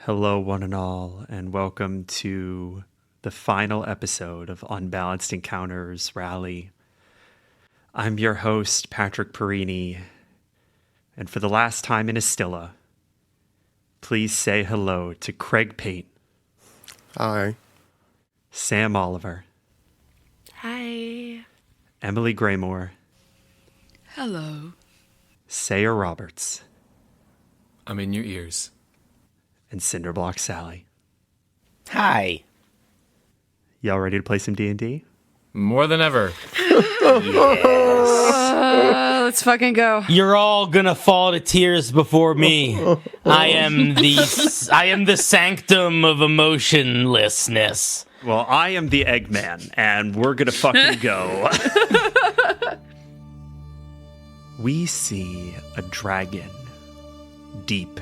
Hello, one and all, and welcome to the final episode of Unbalanced Encounters Rally. I'm your host, Patrick Perini, and for the last time in Estilla, please say hello to Craig Pate. Hi. Sam Oliver. Hi. Emily Graymore. Hello. Sayer Roberts. I'm in your ears. And Cinderblock Sally. Hi. Y'all ready to play some D&D? More than ever. Let's fucking go. You're all gonna fall to tears before me. I am the sanctum of emotionlessness. Well, I am the Eggman, and we're gonna fucking go. We see a dragon deep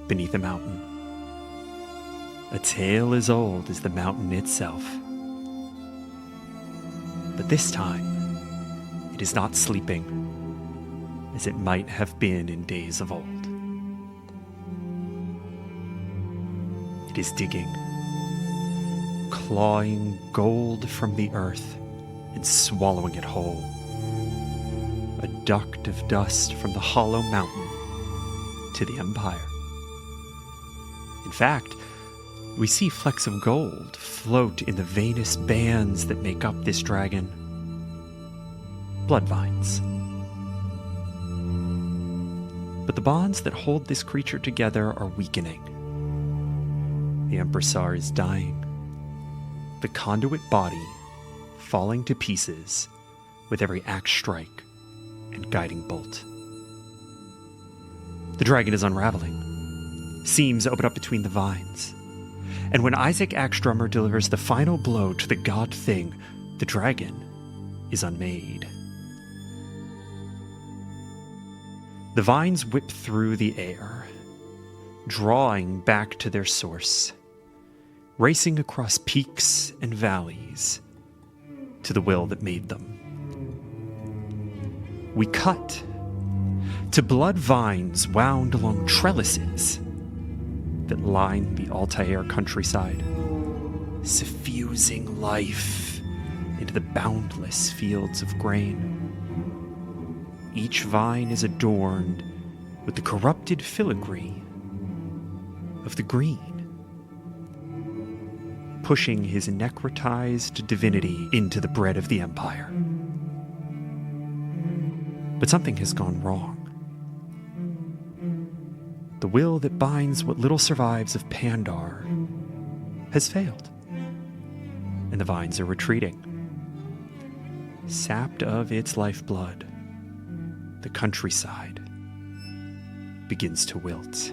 beneath a mountain. A tale as old as the mountain itself. But this time, it is not sleeping, as it might have been in days of old. It is digging, clawing gold from the earth and swallowing it whole. A duct of dust from the hollow mountain to the Empire. In fact, we see flecks of gold float in the veinous bands that make up this dragon. Blood vines. But the bonds that hold this creature together are weakening. The Empressar is dying. The conduit body falling to pieces with every axe strike and guiding bolt. The dragon is unraveling. Seams open up between the vines. And when Isaac Axdrummer delivers the final blow to the god thing, the dragon is unmade. The vines whip through the air, drawing back to their source, racing across peaks and valleys to the will that made them. We cut to blood vines wound along trellises that line the Altair countryside, suffusing life into the boundless fields of grain. Each vine is adorned with the corrupted filigree of the green, pushing his necrotized divinity into the bread of the Empire. But something has gone wrong. The will that binds what little survives of Pandar has failed, and the vines are retreating. Sapped of its lifeblood, the countryside begins to wilt.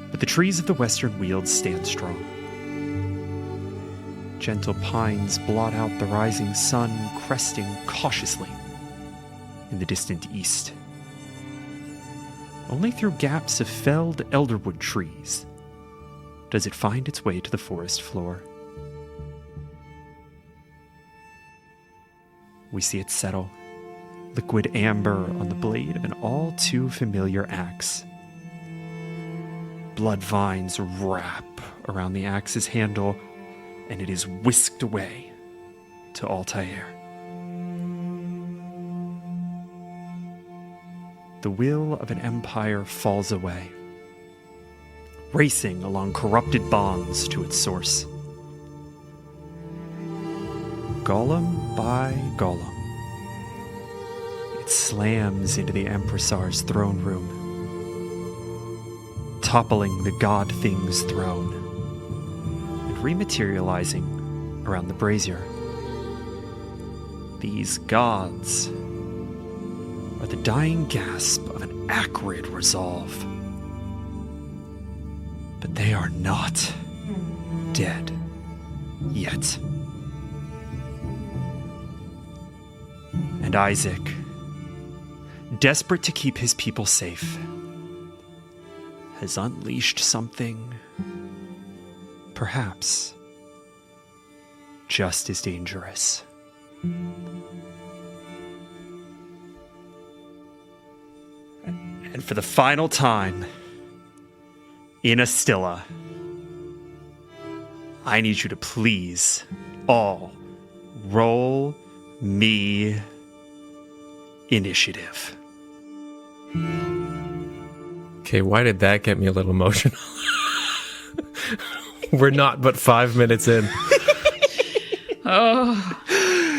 But the trees of the western Weald stand strong. Gentle pines blot out the rising sun, cresting cautiously in the distant east. Only through gaps of felled elderwood trees does it find its way to the forest floor. We see it settle, liquid amber on the blade of an all too familiar axe. Blood vines wrap around the axe's handle, and it is whisked away to Altair. The will of an empire falls away, racing along corrupted bonds to its source. Golem by golem, it slams into the Empressar's throne room, toppling the god thing's throne, rematerializing around the brazier. These gods are the dying gasp of an acrid resolve. But they are not dead yet. And Isaac, desperate to keep his people safe, has unleashed something perhaps just as dangerous. And for the final time, in Astilla, I need you to please all roll me initiative. Okay, why did that get me a little emotional? We're not but 5 minutes in. Oh,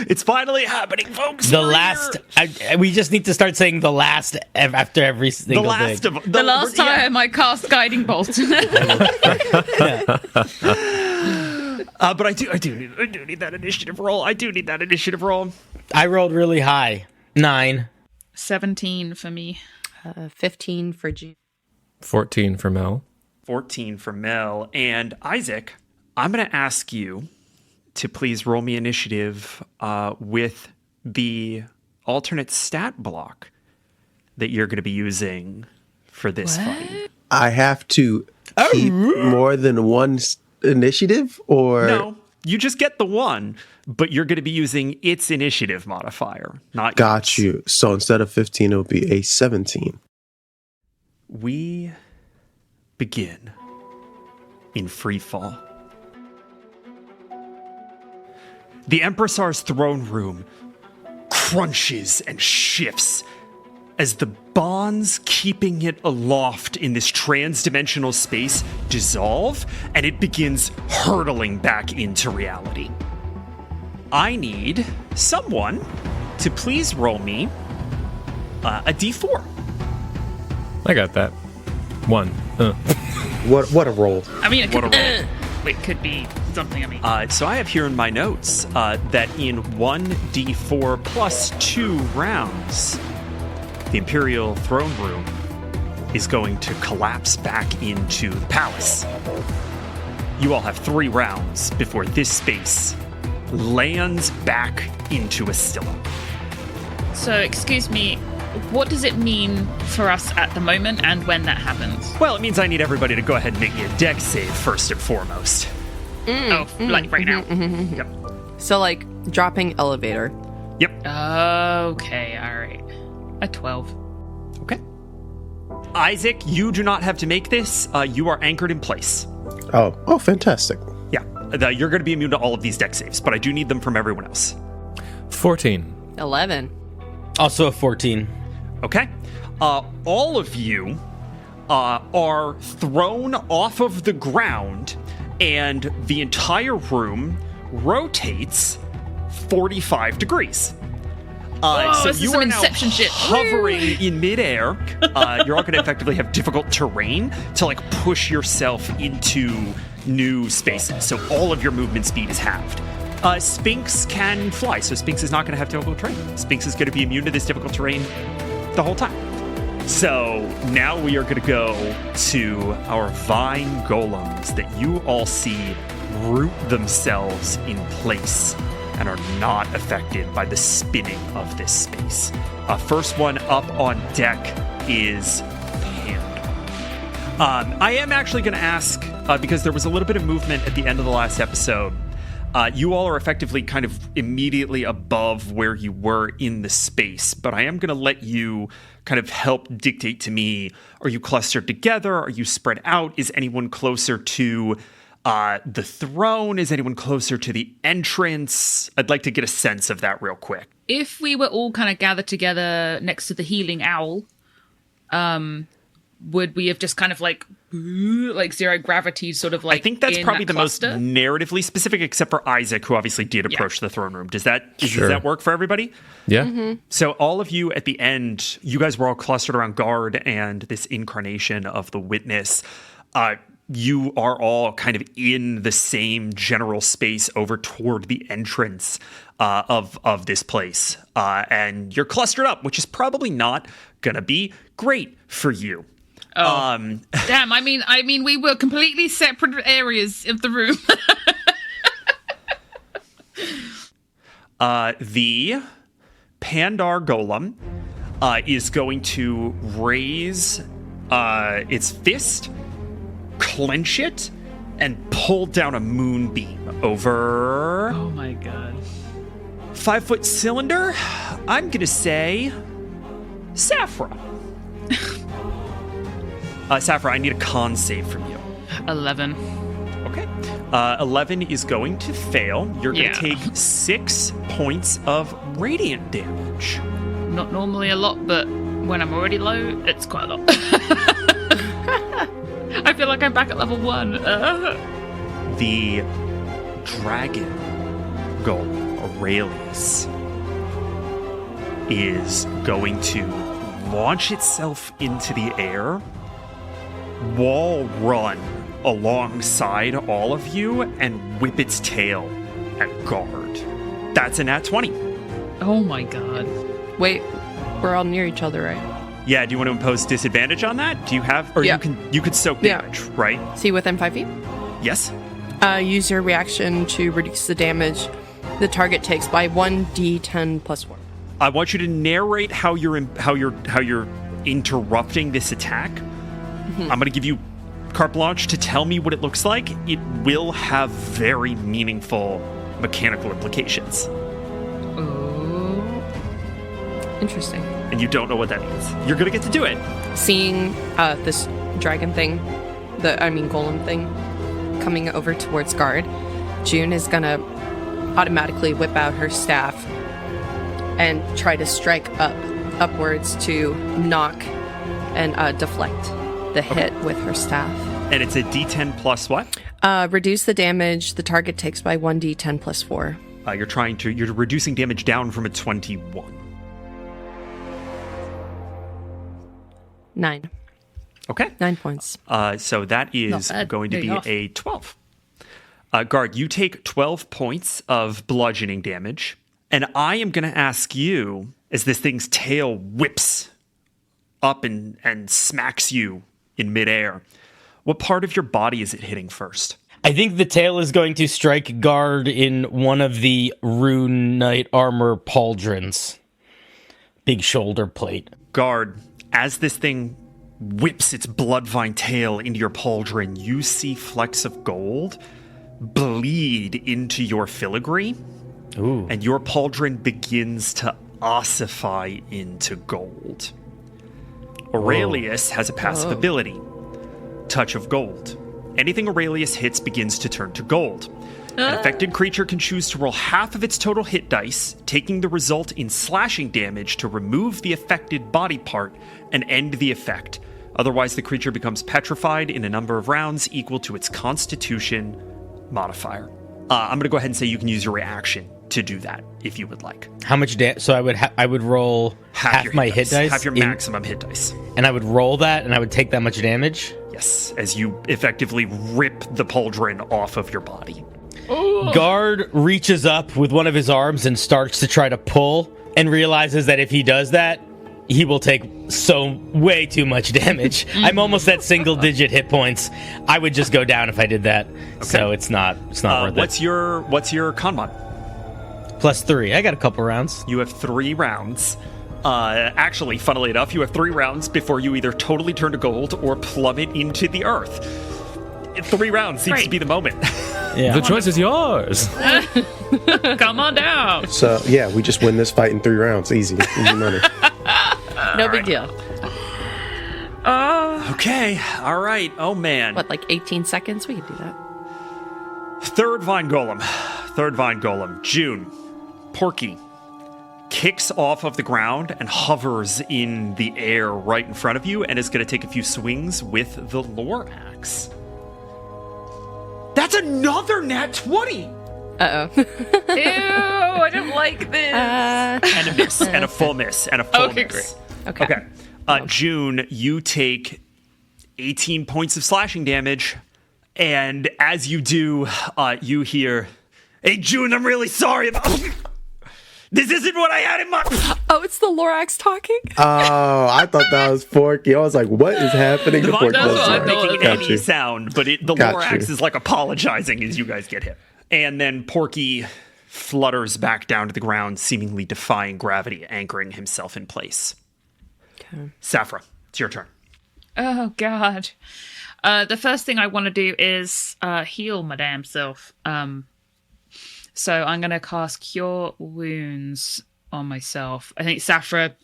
It's finally happening, folks. The We're last. here. We just need to start saying the last after every single The last thing. of the last time I cast Guiding Bolt. But I do need that initiative roll. I do need that initiative roll. I rolled really high. 9. 17 for me. 15 for June. 14 for Mel. 14 for Mel. And Isaac, I'm going to ask you to please roll me initiative with the alternate stat block that you're going to be using for this fight. I have to keep more than one initiative, or No, you just get the one, but you're going to be using its initiative modifier, not got yours. you. So instead of 15, it would be a 17. We begin in free fall. The Empressar's throne room crunches and shifts as the bonds keeping it aloft in this trans-dimensional space dissolve, and it begins hurtling back into reality. I need someone to please roll me a d4. I got that. 1. What a roll. I mean, it What could, a roll. it could be something. I mean, So I have here in my notes that in 1d4 plus 2 rounds, the Imperial throne room is going to collapse back into the palace. You all have 3 rounds before this space lands back into Astilla. so excuse me. What does it mean for us at the moment and when that happens? Well, it means I need everybody to go ahead and make me a dex save first and foremost. Like right now. Yep. So, like, dropping elevator. Yep. Okay, all right. A 12. Okay. Isaac, you do not have to make this. You are anchored in place. Oh, fantastic. Yeah. You're going to be immune to all of these dex saves, but I do need them from everyone else. 14. 11. Also a 14. Okay. All of you are thrown off of the ground, and the entire room rotates 45 degrees. So this is you some are now Inception shit. hovering in midair. You're all going to effectively have difficult terrain to like push yourself into new spaces. So all of your movement speed is halved. Sphinx can fly, so Sphinx is not going to have difficult terrain. Sphinx is going to be immune to this difficult terrain the whole time. So now we are going to go to our vine golems that you all see root themselves in place and are not affected by the spinning of this space. First one up on deck is Panda. I am actually going to ask, because there was a little bit of movement at the end of the last episode, you all are effectively kind of immediately above where you were in the space, but I am going to let you kind of help dictate to me, are you clustered together? Are you spread out? Is anyone closer to the throne? Is anyone closer to the entrance? I'd like to get a sense of that real quick. If we were all kind of gathered together next to the healing owl, would we have just kind of like zero gravity sort of like I think that's in probably that the most cluster? narratively specific, except for Isaac, who obviously did approach the throne room. Does that work for everybody? Yeah. So all of you at the end, you guys were all clustered around Guard and this incarnation of the Witness. You are all kind of in the same general space over toward the entrance of this place. And you're clustered up, which is probably not going to be great for you. Damn, I mean, we were completely separate areas of the room. The Pandar Golem is going to raise its fist, clench it, and pull down a moonbeam over Oh my god. 5-foot cylinder. I'm going to say Saffra. Saffra, I need a con save from you. 11. Okay. 11 is going to fail. You're going to take 6 points of radiant damage. Not normally a lot, but when I'm already low, it's quite a lot. I feel like I'm back at level 1. The dragon golem, Aurelius, is going to launch itself into the air, wall run alongside all of you, and whip its tail at guard. That's a nat 20. Oh my god. Wait, we're all near each other, right? Yeah, do you want to impose disadvantage on that? Do you have, or Yeah. you could soak damage, right? See within 5 feet? Yes. Use your reaction to reduce the damage the target takes by 1d10 plus 1. I want you to narrate how you're interrupting this attack. I'm going to give you carte blanche to tell me what it looks like. It will have very meaningful mechanical implications, Oh. Interesting. and you don't know what that means. You're going to get to do it. Seeing this dragon thing, golem thing, coming over towards guard, June is gonna automatically whip out her staff and try to strike upwards to knock and deflect the hit with her staff. And it's a D10 plus what? Reduce the damage the target takes by 1d10 plus 4. You're reducing damage down from a 21. 9. Okay. 9 points. So that is Not bad. going to There be you go. a 12. Guard, you take 12 points of bludgeoning damage, and I am going to ask you, as this thing's tail whips up and smacks you in midair, what part of your body is it hitting first? I think the tail is going to strike guard in one of the rune knight armor pauldrons. Big shoulder plate. Guard, as this thing whips its bloodvine tail into your pauldron, you see flecks of gold bleed into your filigree. Ooh. And your pauldron begins to ossify into gold. Aurelius has a passive ability, Touch of Gold. Anything Aurelius hits begins to turn to gold. An affected creature can choose to roll half of its total hit dice, taking the result in slashing damage to remove the affected body part and end the effect. Otherwise, the creature becomes petrified in a number of rounds equal to its Constitution modifier. I'm going to go ahead and say you can use your reaction to do that if you would like. How much damage? So I would roll half your my hit dice, half your maximum hit dice. and I would roll that, and I would take that much damage. Yes, as you effectively rip the pauldron off of your body. Guard reaches up with one of his arms and starts to try to pull, and realizes that if he does that, he will take way too much damage. I'm almost at single digit hit points. I would just go down if I did that. So it's not worth What's your con mod? it. +3. I got a couple rounds. You have 3 rounds. Actually, funnily enough, you have 3 rounds before you either totally turn to gold or plummet into the earth. 3 rounds seems to be the moment. Yeah. The choice is yours. Come on down. So yeah, we just win this fight in 3 rounds. Easy money. No big deal. Okay, all right. Oh man. What, like 18 seconds? We could do that. Third Vine Golem. June. Porky kicks off of the ground and hovers in the air right in front of you and is going to take a few swings with the lore axe. That's another nat 20! Uh-oh. Ew, I don't like this. And a miss, and a full miss, and a full Okay, miss. Okay. Okay. June, you take 18 points of slashing damage, and as you do, you hear, "Hey, June, I'm really sorry about... This isn't what I had in mind." Oh, it's the Lorax talking? Oh, I thought that was Forky. I was like, what is happening to Forky? That's what I Not thought. making Got any you. sound, but the Got Lorax you. is like apologizing as you guys get hit. And then Porky flutters back down to the ground, seemingly defying gravity, anchoring himself in place. Okay. Saffra, it's your turn. Oh, God. The first thing I want to do is heal my damn self. So I'm going to cast Cure Wounds on myself. I think Saffra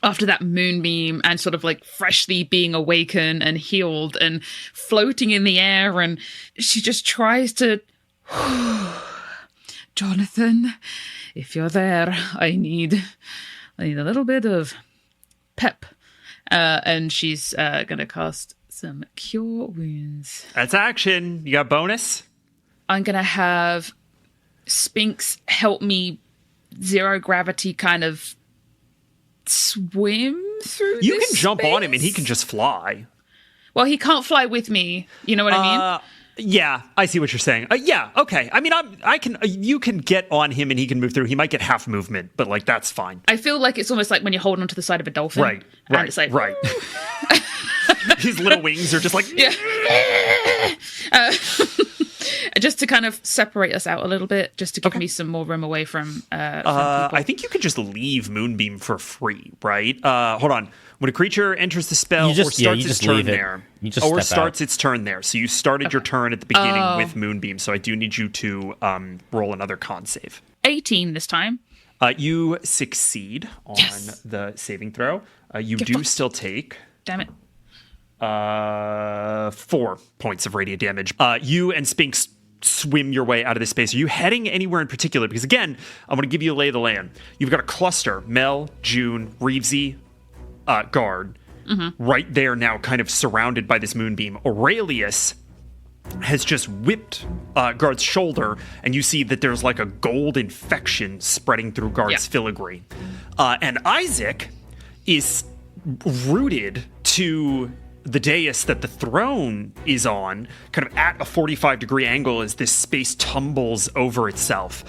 after that moonbeam and sort of like freshly being awakened and healed and floating in the air. And she just tries to, Jonathan, if you're there, I need a little bit of pep. And she's going to cast some Cure Wounds. That's action. You got bonus? I'm going to have Spinks help me zero gravity kind of swim through You this can jump space? on him and he can just fly. Well, he can't fly with me. You know what I mean? Yeah, I see what you're saying. Yeah, okay. I mean, I can. You can get on him and he can move through. He might get half movement, but like that's fine. I feel like it's almost like when you're holding onto the side of a dolphin. Right. And it's like, Right. His little wings are just like. Yeah. Just to kind of separate us out a little bit, just to give me some more room away from people. I think you could just leave Moonbeam for free, right? Hold on. When a creature enters the spell or starts its turn there, or starts its turn there. So you started your turn at the beginning with Moonbeam. So I do need you to roll another con save. 18 this time. You succeed on the saving throw. You do still take. Damn it. 4 points of radiant damage. You and Spinks swim your way out of this space. Are you heading anywhere in particular? Because again, I'm going to give you a lay of the land. You've got a cluster, Mel, June, Reevesy, Guard, right there now kind of surrounded by this moonbeam. Aurelius has just whipped Guard's shoulder, and you see that there's like a gold infection spreading through Guard's filigree. And Isaac is rooted to the dais that the throne is on, kind of at a 45-degree angle as this space tumbles over itself,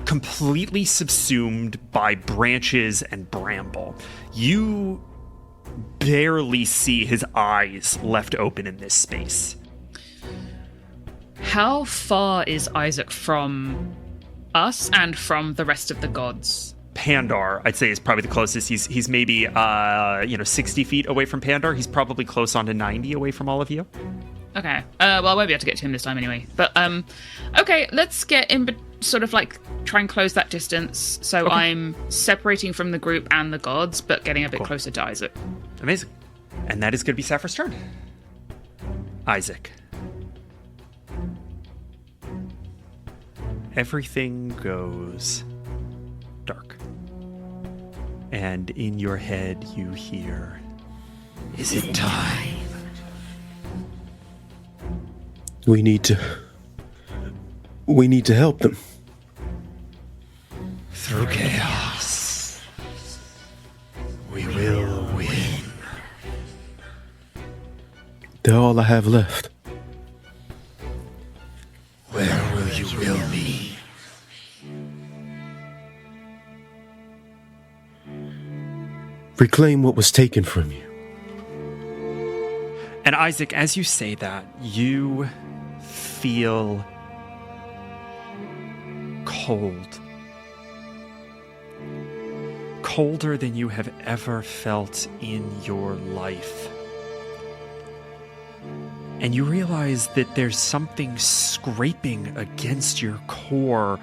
completely subsumed by branches and bramble. You barely see his eyes left open in this space. How far is Isaac from us and from the rest of the gods? Pandar, I'd say, is probably the closest. He's maybe 60 feet away from Pandar. He's probably close on to 90 away from all of you. Okay. Well, I won't be able to get to him this time anyway. But okay, let's get in. Sort of like try and close that distance. So I'm separating from the group and the gods, but getting a bit closer to Isaac. Amazing. And that is going to be Sapphire's turn. Isaac. Everything goes dark. And in your head you hear, "Is it time?" We need to help them. Through chaos, we will win. They're all I have left. Where will you will me? Reclaim what was taken from you. And Isaac, as you say that, you feel cold. Colder than you have ever felt in your life. And you realize that there's something scraping against your core,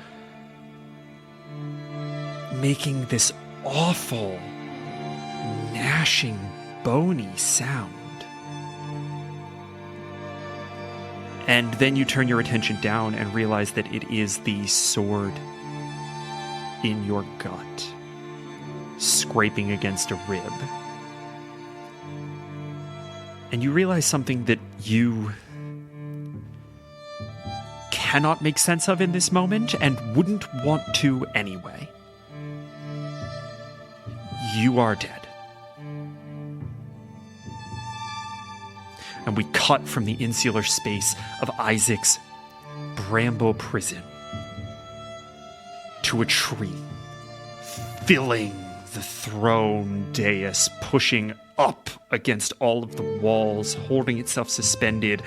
making this awful, gnashing, bony sound. And then you turn your attention down and realize that it is the sword in your gut, scraping against a rib. And you realize something that you cannot make sense of in this moment and wouldn't want to anyway. You are dead. And we cut from the insular space of Isaac's bramble prison to a tree, filling the throne dais, pushing up against all of the walls, holding itself suspended,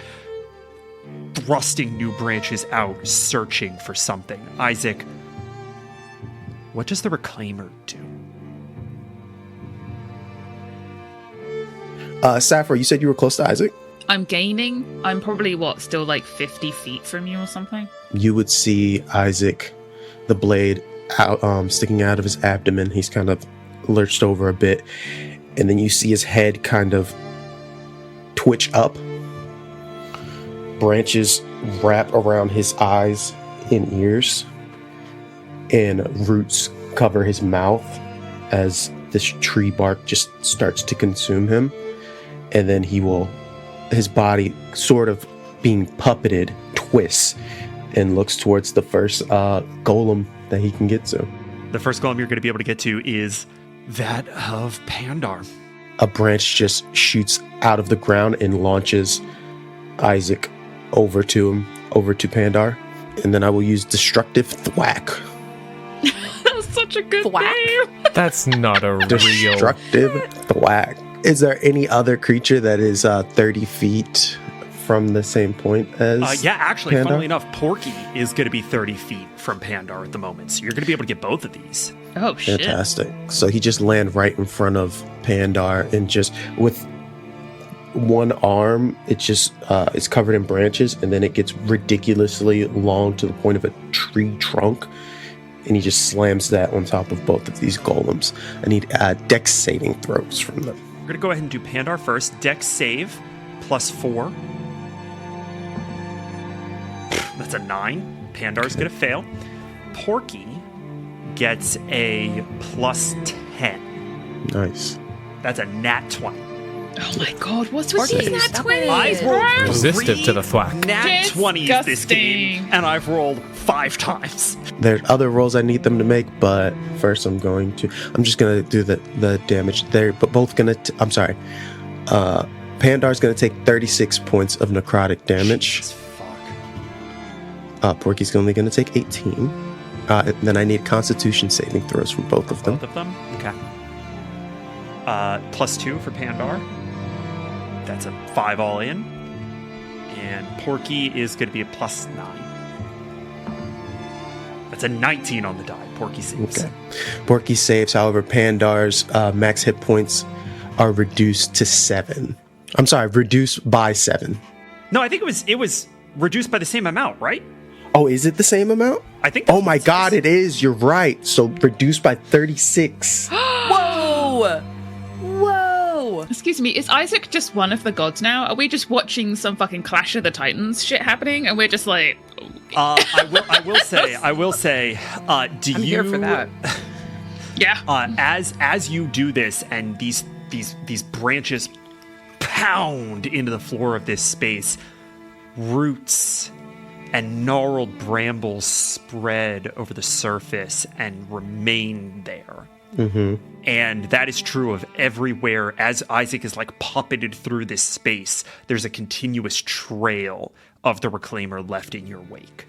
thrusting new branches out, searching for something. Isaac, what does the Reclaimer do? Sapphire, you said you were close to Isaac? I'm gaining. I'm probably, still like 50 feet from you or something? You would see Isaac, the blade out, sticking out of his abdomen. He's kind of lurched over a bit, and then you see his head kind of twitch up. Branches wrap around his eyes and ears, and roots cover his mouth as this tree bark just starts to consume him. And then his body sort of being puppeted, twists and looks towards the first golem that he can get to. The first golem you're going to be able to get to is that of Pandar. A branch just shoots out of the ground and launches Isaac over to Pandar. And then I will use Destructive Thwack. That's such a good Thwack. name. That's not a real. Destructive Thwack. Is there any other creature that is 30 feet from the same point as Yeah, actually, Pandar? funnily enough, Porky is going to be 30 feet from Pandar at the moment, so you're going to be able to get both of these. Oh, shit. Fantastic. So he just land right in front of Pandar, and just with one arm, it's covered in branches, and then it gets ridiculously long to the point of a tree trunk, and he just slams that on top of both of these golems. I need dex saving throws from them. We're going to go ahead and do Pandar first. Dex save, +4. That's a 9. Pandar's going to fail. Porky gets a +10. Nice. That's a nat 20. Oh my god, what's with these nat 20s, I've bro? rolled Resistive to the thwack. nat 20s this game, Disgusting. and I've rolled 5 times. There's other rolls I need them to make, but first I'm just going to do the damage. They're both going to, I'm sorry. Pandar's going to take 36 points of necrotic damage. Jesus, fuck. Porky's only going to take 18. Then I need Constitution saving throws from both of them. Both of them? Okay. +2 for Pandar. That's a 5 all in. And Porky is going to be a +9. That's a 19 on the die. Porky saves. Okay. Porky saves, however, Pandar's max hit points are reduced to 7. I'm sorry, reduced by 7. No, I think it was reduced by the same amount, right? Oh, is it the same amount? I think. That's Oh my what it god, says. it is. You're right. So reduced by 36. Whoa! Whoa! Excuse me, is Isaac just one of the gods now? Are we just watching some fucking Clash of the Titans shit happening, and we're just like, I will say. Do I'm you? here for that. yeah. As you do this, and these branches pound into the floor of this space, roots and gnarled brambles spread over the surface and remain there. Mm-hmm. And that is true of everywhere. As Isaac is like puppeted through this space, there's a continuous trail of the Reclaimer left in your wake.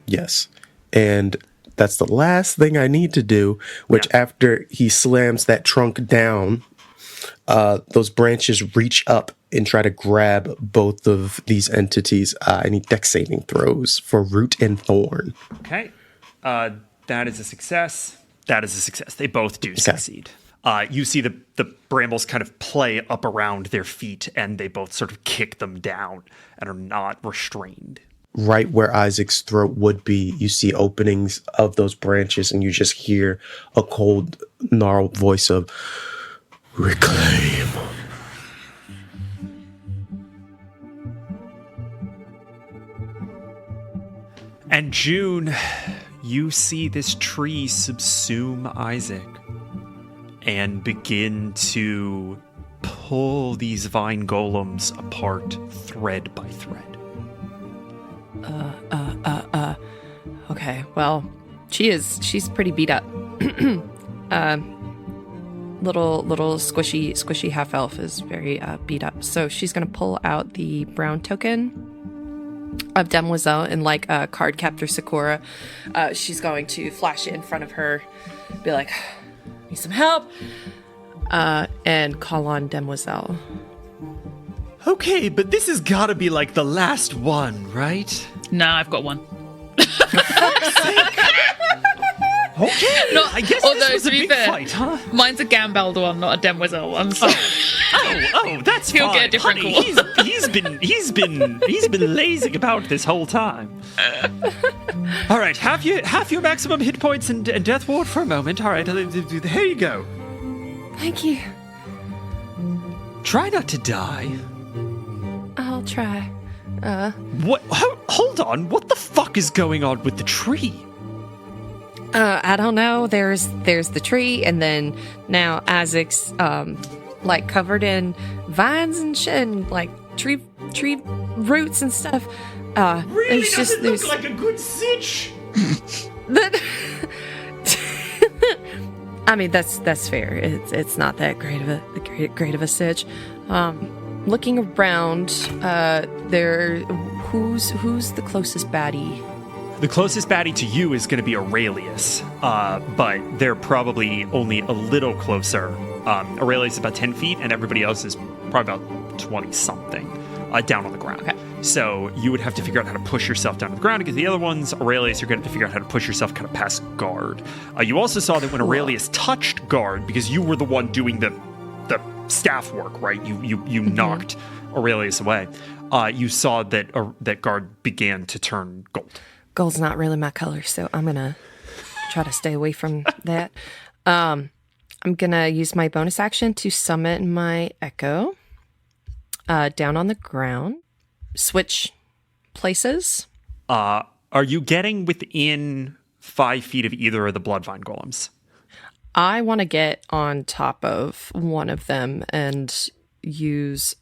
Yes. And that's the last thing I need to do, which Yeah. after he slams that trunk down, those branches reach up and try to grab both of these entities. I need dex saving throws for Root and Thorn. Okay. That is a success. That is a success. They both do succeed. You see the brambles kind of play up around their feet, and they both sort of kick them down and are not restrained. Right where Isaac's throat would be, you see openings of those branches, and you just hear a cold, gnarled voice of, "Reclaim." And June, you see this tree subsume Isaac and begin to pull these vine golems apart thread by thread. Okay, well, she's pretty beat up. Little squishy half elf is very beat up. So she's gonna pull out the brown token of Demoiselle and like card captor Sakura. She's going to flash it in front of her, be like, "Need some help," and call on Demoiselle. Okay, but this has got to be like the last one, right? No, I've got one. Okay. No, I guess although, this was to a be big fair, fight, huh? Mine's a Gambald one, not a Demoiselle one. So Oh, that's He'll fine. get a different Honey, call. he's been lazing about this whole time. All right, have your maximum hit points and death ward for a moment. All right, here you go. Thank you. Try not to die. I'll try. What? Hold on. What the fuck is going on with the tree? I don't know. There's the tree, and then now Isaac's like covered in vines and shit, and like tree roots and stuff. Really there's doesn't there's- look like a good sitch. That- I mean, that's fair. It's not that great of a sitch. Looking around, who's the closest baddie? The closest baddie to you is going to be Aurelius, but they're probably only a little closer. Aurelius is about 10 feet, and everybody else is probably about 20-something down on the ground. Okay. So you would have to figure out how to push yourself down to the ground to get the other ones. Aurelius, you're going to have to figure out how to push yourself kind of past guard. You also saw that when Aurelius touched guard, because you were the one doing the staff work, right? You knocked Aurelius away. You saw that that guard began to turn gold. Gold's not really my color, so I'm gonna try to stay away from that. I'm gonna use my bonus action to summon my echo down on the ground. Switch places. Are you getting within 5 feet of either of the bloodvine golems? I want to get on top of one of them and use.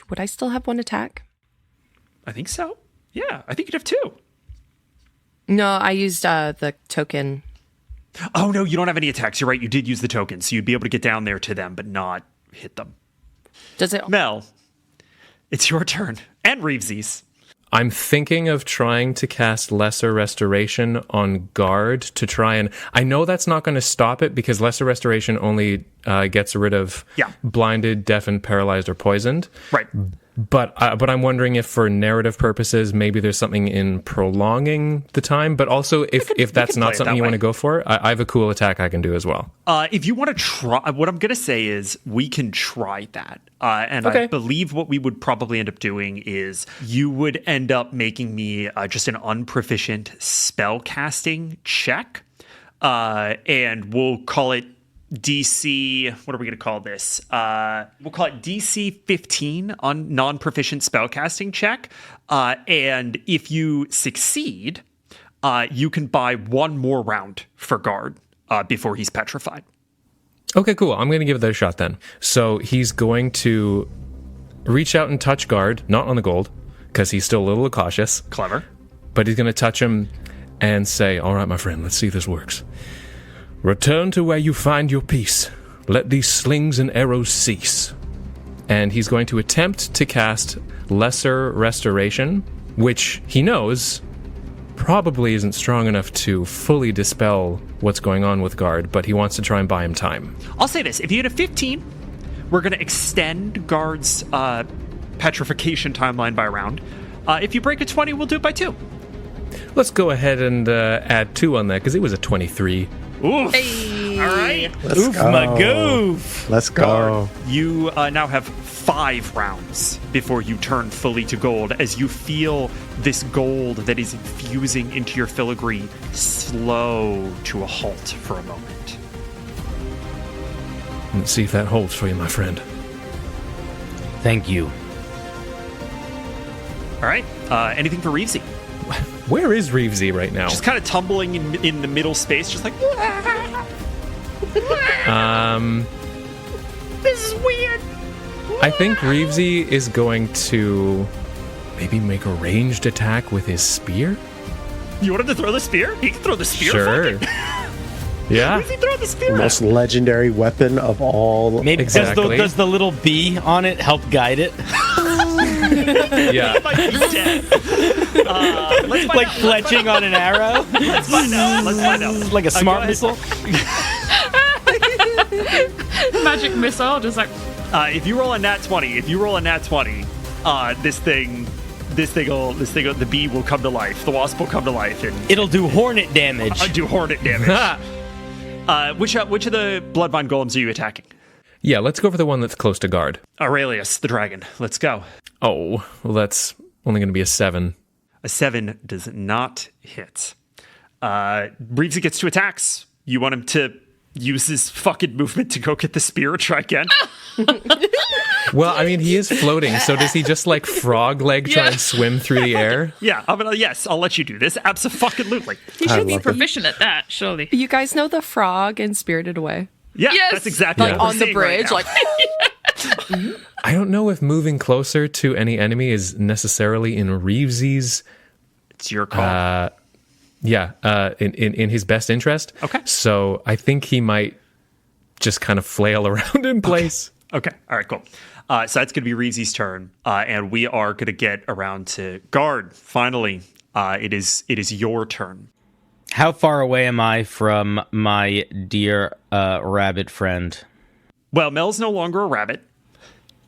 Would I still have one attack? I think so. Yeah, I think you'd have 2. No, I used the token. Oh, no, you don't have any attacks. You're right. You did use the token, so you'd be able to get down there to them, but not hit them. Does it? Mel, it's your turn. And Reevesy's. I'm thinking of trying to cast Lesser Restoration on guard to try and... I know that's not going to stop it because Lesser Restoration only gets rid of blinded, deafened, paralyzed, or poisoned. Right. But I'm wondering if for narrative purposes, maybe there's something in prolonging the time. But also, if that's not something you want to go for, I have a cool attack I can do as well. If you want to try, what I'm going to say is we can try that. And Okay. I believe what we would probably end up doing is you would end up making me just an unproficient spell casting check. And we'll call it DC, what are we going to call this? We'll call it DC 15 on non-proficient spellcasting check. And if you succeed, you can buy one more round for guard before he's petrified. Okay, cool. I'm going to give that a shot then. So he's going to reach out and touch guard, not on the gold, because he's still a little cautious. Clever. But he's going to touch him and say, all right, my friend, let's see if this works. Return to where you find your peace. Let these slings and arrows cease. And he's going to attempt to cast Lesser Restoration, which he knows probably isn't strong enough to fully dispel what's going on with guard, but he wants to try and buy him time. I'll say this. If you hit a 15, we're going to extend guard's petrification timeline by a round. If you break a 20, we'll do it by 2. Let's go ahead and add 2 on that, because it was a 23. Oof. Hey. All right. Let's go. My goof. Let's go. You now have 5 rounds before you turn fully to gold as you feel this gold that is infusing into your filigree slow to a halt for a moment. Let's see if that holds for you, my friend. Thank you. All right. Anything for Reevesy? Where is Reevesy right now? Just kind of tumbling in the middle space, just like... This is weird. I think Reevesy is going to maybe make a ranged attack with his spear. You want him to throw the spear? He can throw the spear. Sure. Yeah. Where's he throwing the spear? Most legendary weapon of all. Maybe Exactly. does the little bee on it help guide it? Yeah. Might be dead. Let's find Like out. fletching on an arrow? Let's find out. Let's find out. Like a smart go ahead. missile? Magic missile, just like If you roll a nat 20, this thing, the bee will come to life. The wasp will come to life and It'll do hornet damage. do hornet damage. Which of the bloodvine golems are you attacking? Yeah, let's go for the one that's close to guard. Aurelius, the dragon. Let's go. Oh, well, that's only going to be a 7. A 7 does not hit. Reevesy gets 2 attacks. You want him to uses fucking movement to go get the spear and try again. Well, I mean, he is floating, so does he just like frog leg try and swim through the air? Yeah, yes, I'll let you do this. Absolutely. He should be love it. proficient at that, surely. You guys know the frog in Spirited Away? Yeah, Yes! that's exactly Like what we're on the seeing right bridge, now. like I don't know if moving closer to any enemy is necessarily in Reevesy's It's your call. in his best interest. Okay. So I think he might just kind of flail around in place. Okay. All right, cool. So that's going to be Reezy's turn. And we are going to get around to Guard. Finally, it is your turn. How far away am I from my dear rabbit friend? Well, Mel's no longer a rabbit.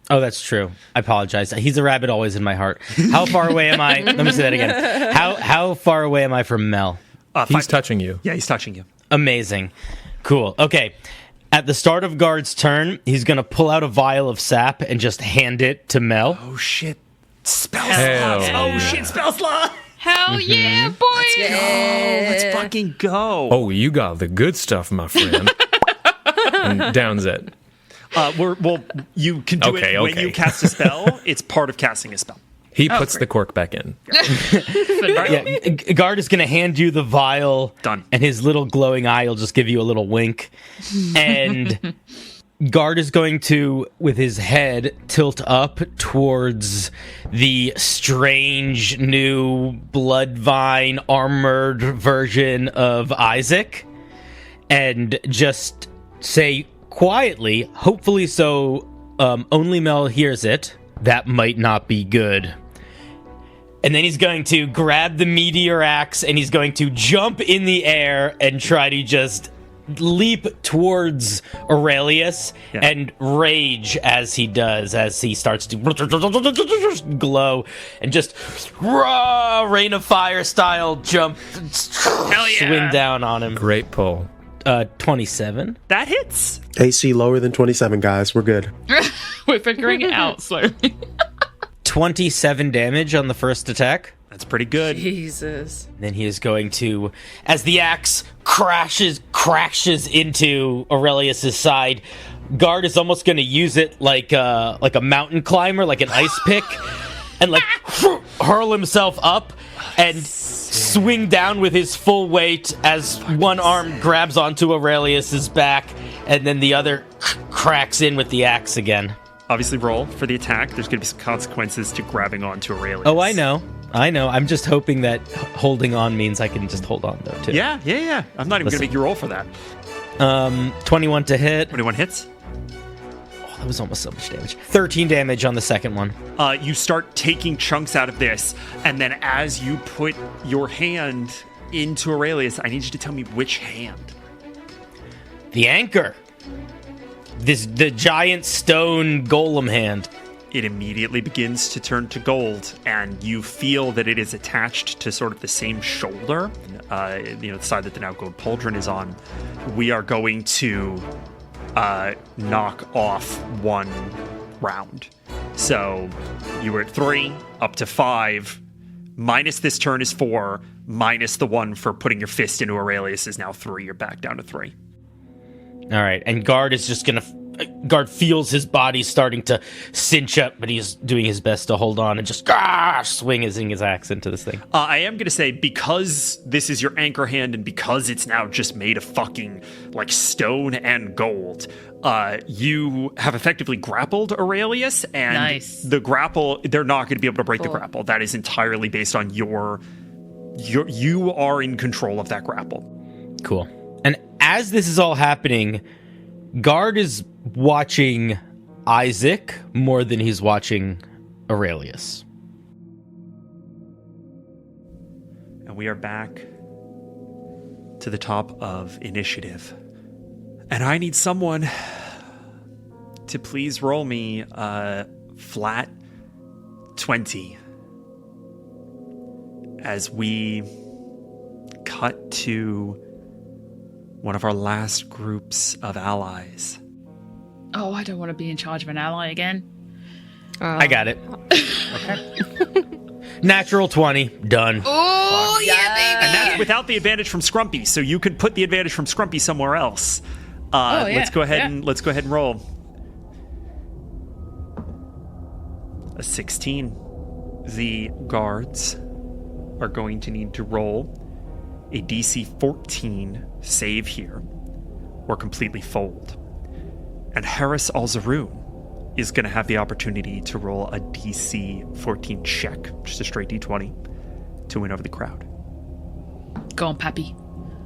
Oh, that's true. I apologize. He's a rabbit always in my heart. How far away am I? Let me say that again. How far away am I from Mel? He's touching you. Yeah, he's touching you. Amazing. Cool. Okay. At the start of Guard's turn, he's going to pull out a vial of sap and just hand it to Mel. Oh, shit. Spell Hell slots. Oh, yeah. shit, spell slot. Hell yeah, boy! Let's fucking go. Oh, you got the good stuff, my friend. And downs it. You can do it when you cast a spell. It's part of casting a spell. He puts the cork back in. Yeah, Guard is going to hand you the vial. Done. And his little glowing eye will just give you a little wink. And Guard is going to, with his head, tilt up towards the strange new Bloodvine armored version of Isaac and just say quietly, hopefully so only Mel hears it, that might not be good. And then he's going to grab the meteor axe and he's going to jump in the air and try to just leap towards Aurelius and rage as he does, as he starts to glow and just rain of fire style jump, swing down on him. Great pull. 27. That hits. AC lower than 27, guys. We're good. We're figuring it out slowly. 27 damage on the first attack. That's pretty good. Jesus. Then he is going to, as the axe crashes into Aurelius's side, Guard is almost going to use it like a mountain climber, like an ice pick, and like hurl himself up and swing down with his full weight as one arm grabs onto Aurelius's back, and then the other cracks in with the axe again. Obviously, roll for the attack. There's going to be some consequences to grabbing onto Aurelius. Oh, I know. I'm just hoping that holding on means I can just hold on, though, too. Yeah. I'm not even going to make you roll for that. 21 to hit. 21 hits. Oh, that was almost so much damage. 13 damage on the second one. You start taking chunks out of this, and then as you put your hand into Aurelius, I need you to tell me which hand. The anchor. The giant stone golem hand. It immediately begins to turn to gold, and you feel that it is attached to sort of the same shoulder, the side that the now gold pauldron is on. We are going to knock off one round. So you were at 3, up to 5, minus this turn is 4, minus the 1 for putting your fist into Aurelius is now 3. You're back down to 3. All right, and Guard is just gonna. Guard feels his body starting to cinch up, but he's doing his best to hold on and just swing his axe into this thing. I am going to say, because this is your anchor hand and because it's now just made of fucking like stone and gold, you have effectively grappled Aurelius, and Nice. the grapple, they're not going to be able to break the grapple. That is entirely based on you are in control of that grapple. Cool. And as this is all happening, Guard is watching Isaac more than he's watching Aurelius. And we are back to the top of initiative. And I need someone to please roll me a flat 20 as we cut to one of our last groups of allies. Oh, I don't want to be in charge of an ally again. I got it. Natural 20. Done. Oh, yeah, baby. And that's without the advantage from Scrumpy, so you could put the advantage from Scrumpy somewhere else. Let's go ahead and roll. A 16. The guards are going to need to roll a DC 14 save here, or completely fold. And Harris Alzaroon is going to have the opportunity to roll a DC 14 check, just a straight D20, to win over the crowd. Go on, Pappy.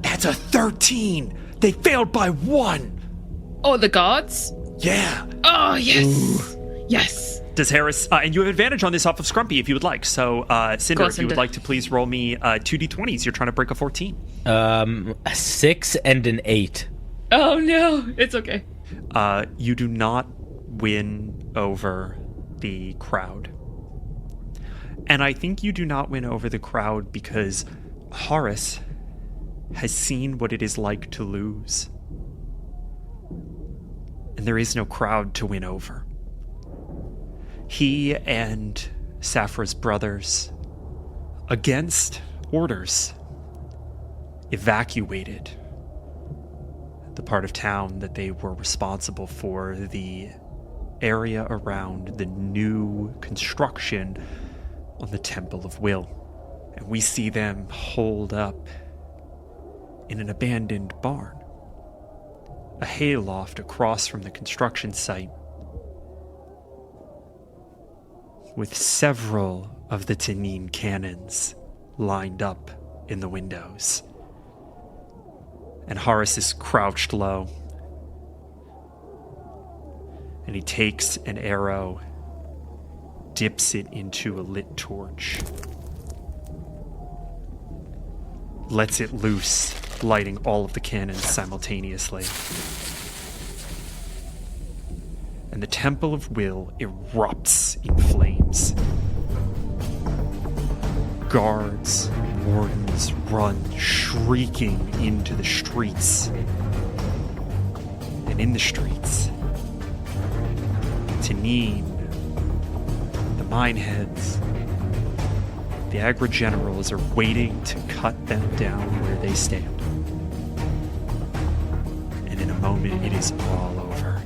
That's a 13! They failed by 1! Oh, the guards? Yeah! Oh, yes! Ooh. Yes! Does Harris... and you have advantage on this off of Scrumpy if you would like. So, Cinder, if you would like to please roll me 2 D20s. You're trying to break a 14. A 6 and an 8. Oh, no. It's okay. You do not win over the crowd. And I think you do not win over the crowd because Horace has seen what it is like to lose. And there is no crowd to win over. He and Safra's brothers, against orders, evacuated the part of town that they were responsible for, the area around the new construction on the Temple of Will. And we see them holed up in an abandoned barn, a hayloft across from the construction site, with several of the Tanin cannons lined up in the windows. And Horace is crouched low, and he takes an arrow, dips it into a lit torch, lets it loose, lighting all of the cannons simultaneously. And the Temple of Will erupts in flames. Guards, wardens run shrieking into the streets. And in the streets, Tanin, the mineheads, the Agra generals are waiting to cut them down where they stand. And in a moment, it is all over.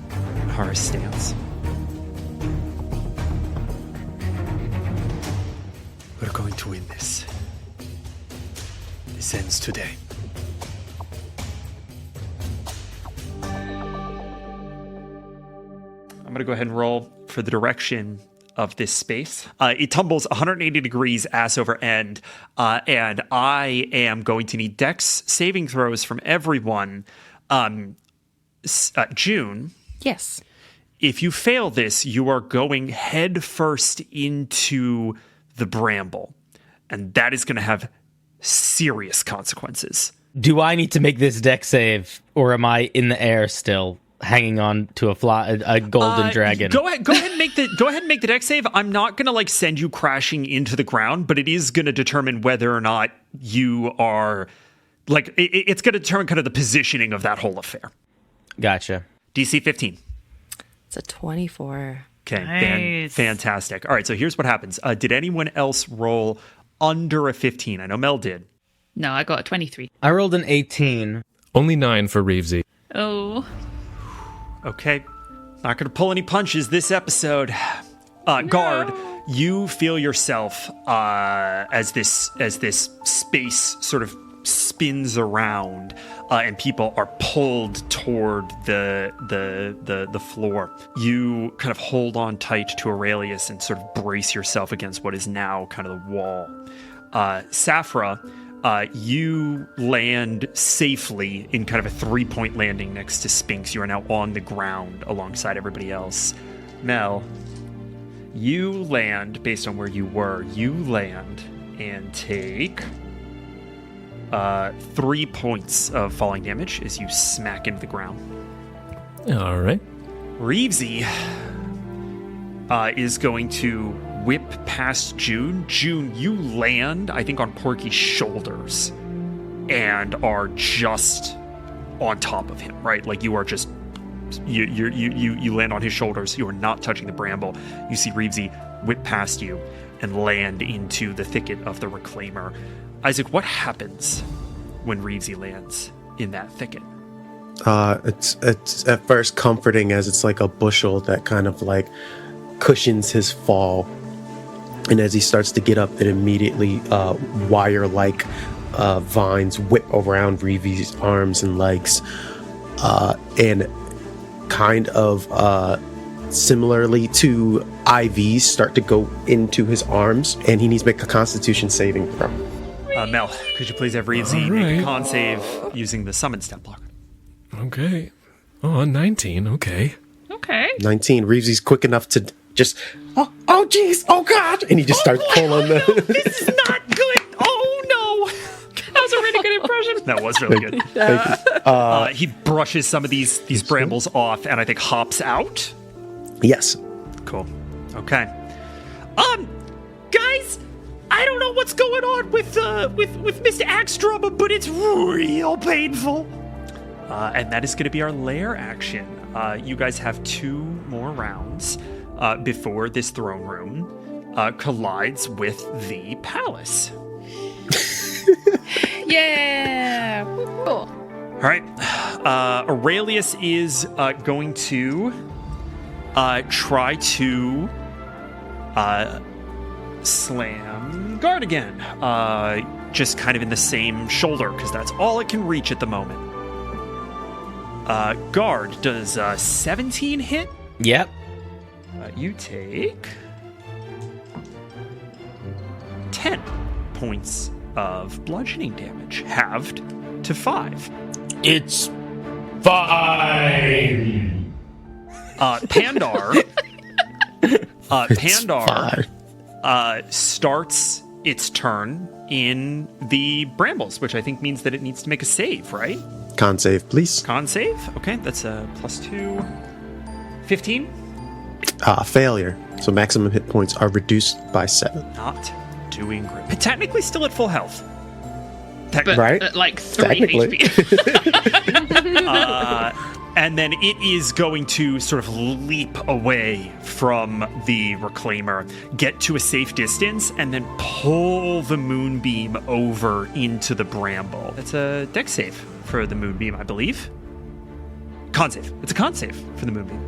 And Horace stands. We're going to win this. This ends today. I'm going to go ahead and roll for the direction of this space. It tumbles 180 degrees ass over end, and I am going to need dex saving throws from everyone. June. Yes. If you fail this, you are going head first into the bramble, and that is going to have serious consequences. Do I need to make this dex save, or am I in the air still, hanging on to a golden dragon? Go ahead and make the dex save. I'm not going to send you crashing into the ground, but it is going to determine whether or not you are it's going to determine kind of the positioning of that whole affair. Gotcha. DC 15. It's a 24. Okay, Nice. Fantastic. All right, so here's what happens. Did anyone else roll under a 15? I know Mel did. No, I got a 23. I rolled an 18. Only 9 for Reevesy. Oh. Okay, not going to pull any punches this episode. Guard, you feel yourself as this space sort of spins around, and people are pulled toward the floor. You kind of hold on tight to Aurelius and sort of brace yourself against what is now kind of the wall. Safra, you land safely in kind of a 3-point landing next to Sphinx. You are now on the ground alongside everybody else. Mel, you land, based on where you were, you land and take 3 points of falling damage as you smack into the ground. All right. Reevesy is going to whip past June. June, you land, I think, on Porky's shoulders and are just on top of him, right? Like you are just you land on his shoulders. You are not touching the bramble. You see Reevesy whip past you and land into the thicket of the Reclaimer. Isaac, what happens when Reevesy lands in that thicket? It's at first comforting as it's like a bushel that kind of like cushions his fall. And as he starts to get up, it immediately wire-like vines whip around Reevy's arms and legs. And kind of similarly to IVs start to go into his arms, and he needs to make a Constitution saving throw. Mel, could you please have Reevesy make a con save using the summon step block? Okay. Oh, 19. Okay. Okay. 19. Reevesy's quick enough to just, oh jeez, oh god, and he just starts pulling no, this is not good. Oh no, That was a really good impression. that was really good. Thank you. He brushes some of these brambles off, and I think hops out. Yes. Cool. Okay. Guys, I don't know what's going on with Mr. Axdrum, but it's real painful. And that is going to be our lair action. You guys have 2 more rounds before this throne room collides with the palace. Yeah. Cool. All right. Aurelius is going to try to slam guard again. Just kind of in the same shoulder, because that's all it can reach at the moment. Guard, does 17 hit? Yep. You take 10 points of bludgeoning damage, halved to 5. It's fine. Pandar. Fine. Starts its turn in the brambles, which I think means that it needs to make a save, right? Con save, please. Con save. Okay, that's a +2. 15. Failure. So maximum hit points are reduced by 7. Not doing great. But technically still at full health. But Right? at like 3 Technically. HP. And then it is going to sort of leap away from the reclaimer, get to a safe distance, and then pull the moonbeam over into the bramble. It's a dex save for the moonbeam, I believe. Con save. It's a con save for the moonbeam.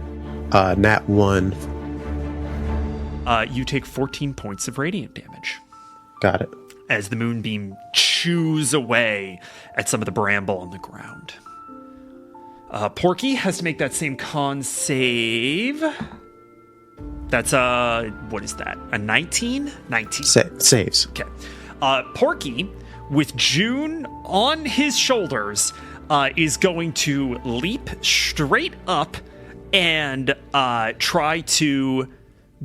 Nat 1. You take 14 points of radiant damage Got it. as the moonbeam chews away at some of the bramble on the ground. Porky has to make that same con save. That's what is that? A 19? 19. Saves. Okay. Porky, with June on his shoulders, is going to leap straight up and try to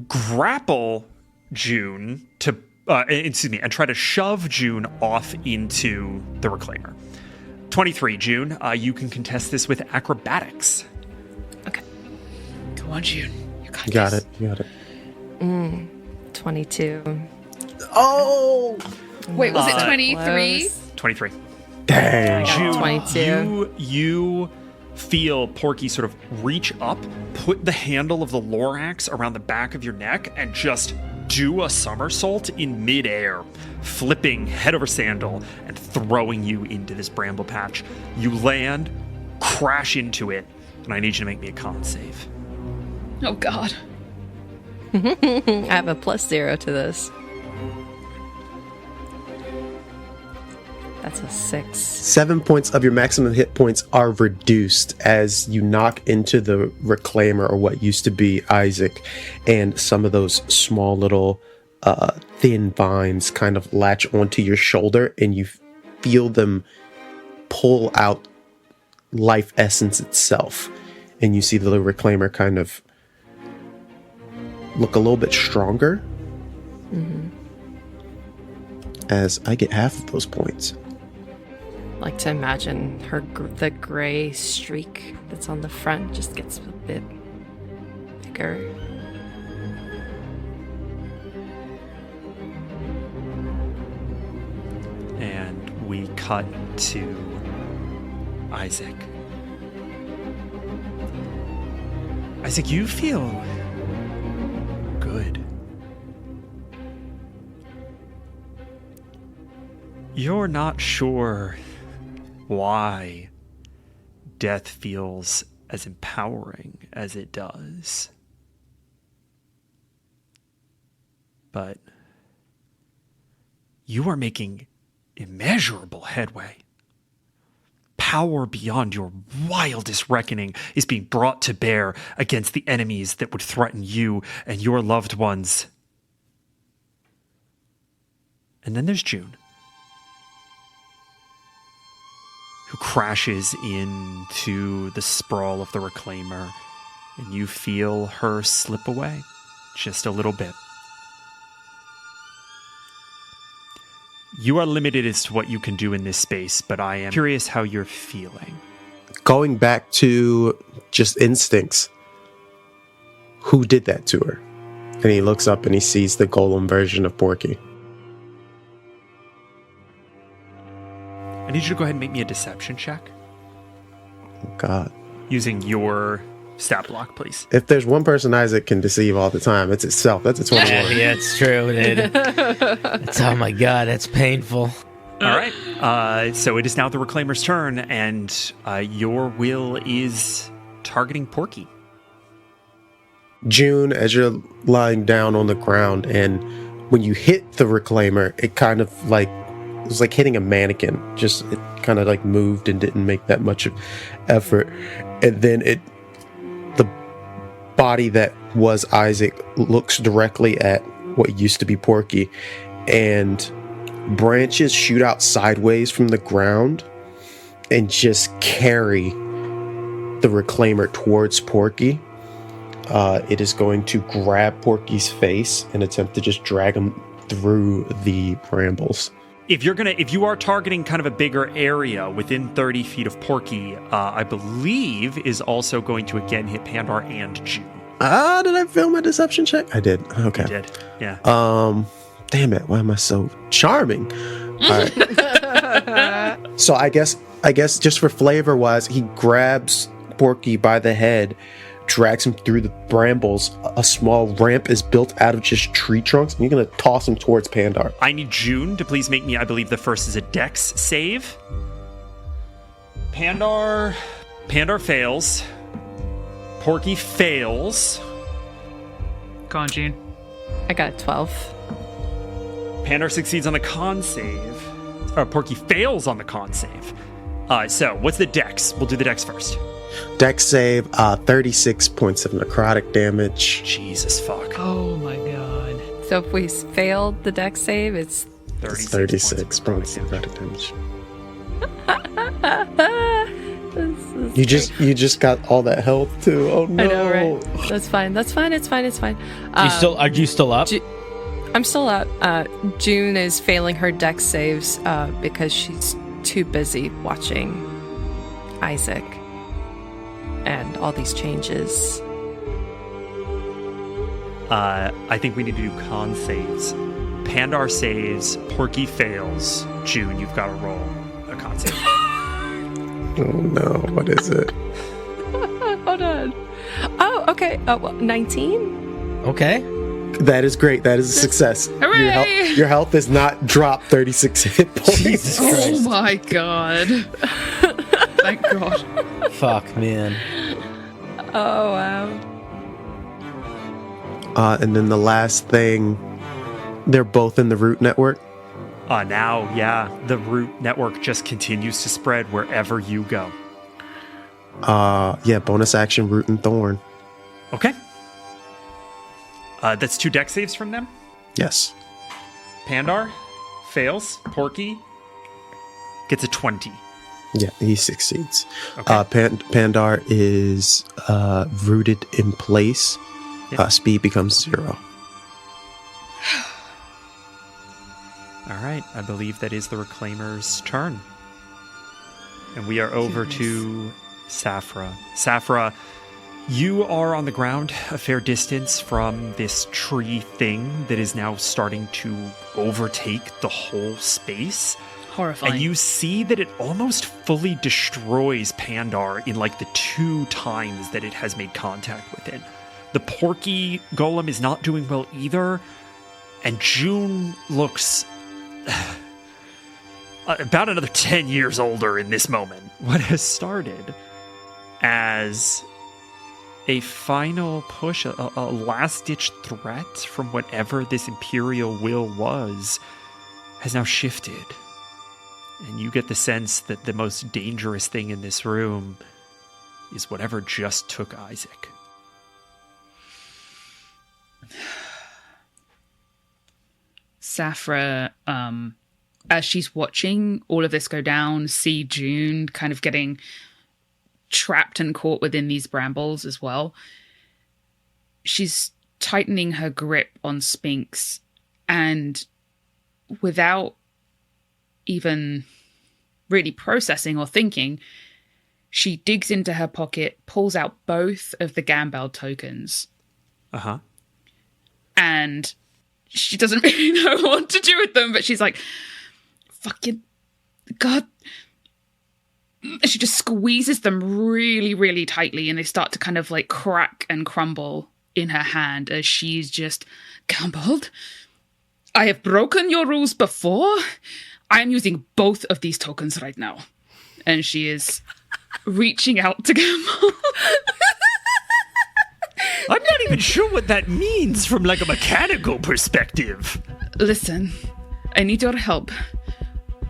grapple June to, and try to shove June off into the reclaimer. 23, June. You can contest this with acrobatics. Okay. Go on, June. You Got it. Got it. 22. Oh! Wait, was it Not 23? close. 23. Dang. June, 22. you feel Porky sort of reach up, put the handle of the Lorax around the back of your neck, and just do a somersault in midair, flipping head over sandal and throwing you into this bramble patch. You land, crash into it, and I need you to make me a con save. Oh, God. I have a +0 to this. That's a 6. 7 points of your maximum hit points are reduced as you knock into the reclaimer, or what used to be Isaac, and some of those small little thin vines kind of latch onto your shoulder, and you feel them pull out life essence itself, and you see the little reclaimer kind of look a little bit stronger. As I get half of those points. Like to imagine the gray streak that's on the front just gets a bit bigger. And we cut to Isaac. Isaac, you feel good. You're not sure why death feels as empowering as it does. But you are making immeasurable headway. Power beyond your wildest reckoning is being brought to bear against the enemies that would threaten you and your loved ones. And then there's June, who crashes into the sprawl of the Reclaimer, and you feel her slip away just a little bit. You are limited as to what you can do in this space, but I am curious how you're feeling. Going back to just instincts, who did that to her? And he looks up and he sees the golem version of Porky. I need you to go ahead and make me a deception check. Oh, God. Using your stat block, please. If there's one person Isaac can deceive all the time, it's itself. That's a 21. Yeah, it's true, dude. Oh my God, that's painful. All right. So it is now the Reclaimer's turn, and your will is targeting Porky. June, as you're lying down on the ground, and when you hit the Reclaimer, it kind of like, it was like hitting a mannequin. Just, it kind of like moved and didn't make that much of effort. And then the body that was Isaac looks directly at what used to be Porky, and branches shoot out sideways from the ground and just carry the Reclaimer towards Porky. It is going to grab Porky's face and attempt to just drag him through the brambles. If you are targeting kind of a bigger area within 30 feet of Porky, I believe is also going to again hit Pandar and June. Did I fail my deception check? I did. Okay. You did, yeah. Damn it! Why am I so charming? All right. So I guess just for flavor wise, he grabs Porky by the head, drags him through the brambles. A small ramp is built out of just tree trunks, and you're gonna toss him towards Pandar. I need June to please make me, I believe the first is a Dex save. Pandar fails. Porky fails. Go on, June. I got a 12. Pandar succeeds on the con save. Porky fails on the con save. So what's the Dex? We'll do the Dex first. Dex save, 36 points of necrotic damage. Jesus fuck. Oh my god. So if we failed the dex save, it's 36 points of necrotic damage. this is You just got all that health too. Oh no! I know, right? That's fine. It's fine. Are you still up? I'm still up. June is failing her dex saves because she's too busy watching Isaac and all these changes. I think we need to do con saves. Pandar saves, Porky fails. June, you've got to roll a con save. Oh no! What is it? Hold on. Oh, okay. 19? Okay. That is great. That is a success. Hooray! Your health has not dropped 36 hit points. Jesus Oh Christ. my god. Thank god. Fuck, man. Oh, wow. And then the last thing, they're both in the root network. Now, yeah, the root network just continues to spread wherever you go. Yeah, bonus action, root and thorn. Okay. That's 2 dex saves from them. Yes. Pandar fails. Porky gets a 20. Yeah, he succeeds. Okay. Pandar is rooted in place. Yeah. Speed becomes 0. All right, I believe that is the Reclaimer's turn. And we are over to Safra. Safra, you are on the ground a fair distance from this tree thing that is now starting to overtake the whole space. Horrifying. And you see that it almost fully destroys Pandar in like the 2 times that it has made contact with it. The Porky golem is not doing well either, and June looks about another 10 years older in this moment. What has started as a final push, a last-ditch threat from whatever this Imperial will was, has now shifted. And you get the sense that the most dangerous thing in this room is whatever just took Isaac. Saphra, as she's watching all of this go down, see June kind of getting trapped and caught within these brambles as well. She's tightening her grip on Spinks, and without even really processing or thinking, she digs into her pocket, pulls out both of the Gambel tokens. Uh-huh. And she doesn't really know what to do with them, but she's like, fucking God. She just squeezes them really, really tightly, and they start to kind of like crack and crumble in her hand as she's just, Gambled, I have broken your rules before. I am using both of these tokens right now. And she is reaching out to Gamble. I'm not even sure what that means from like a mechanical perspective. Listen, I need your help.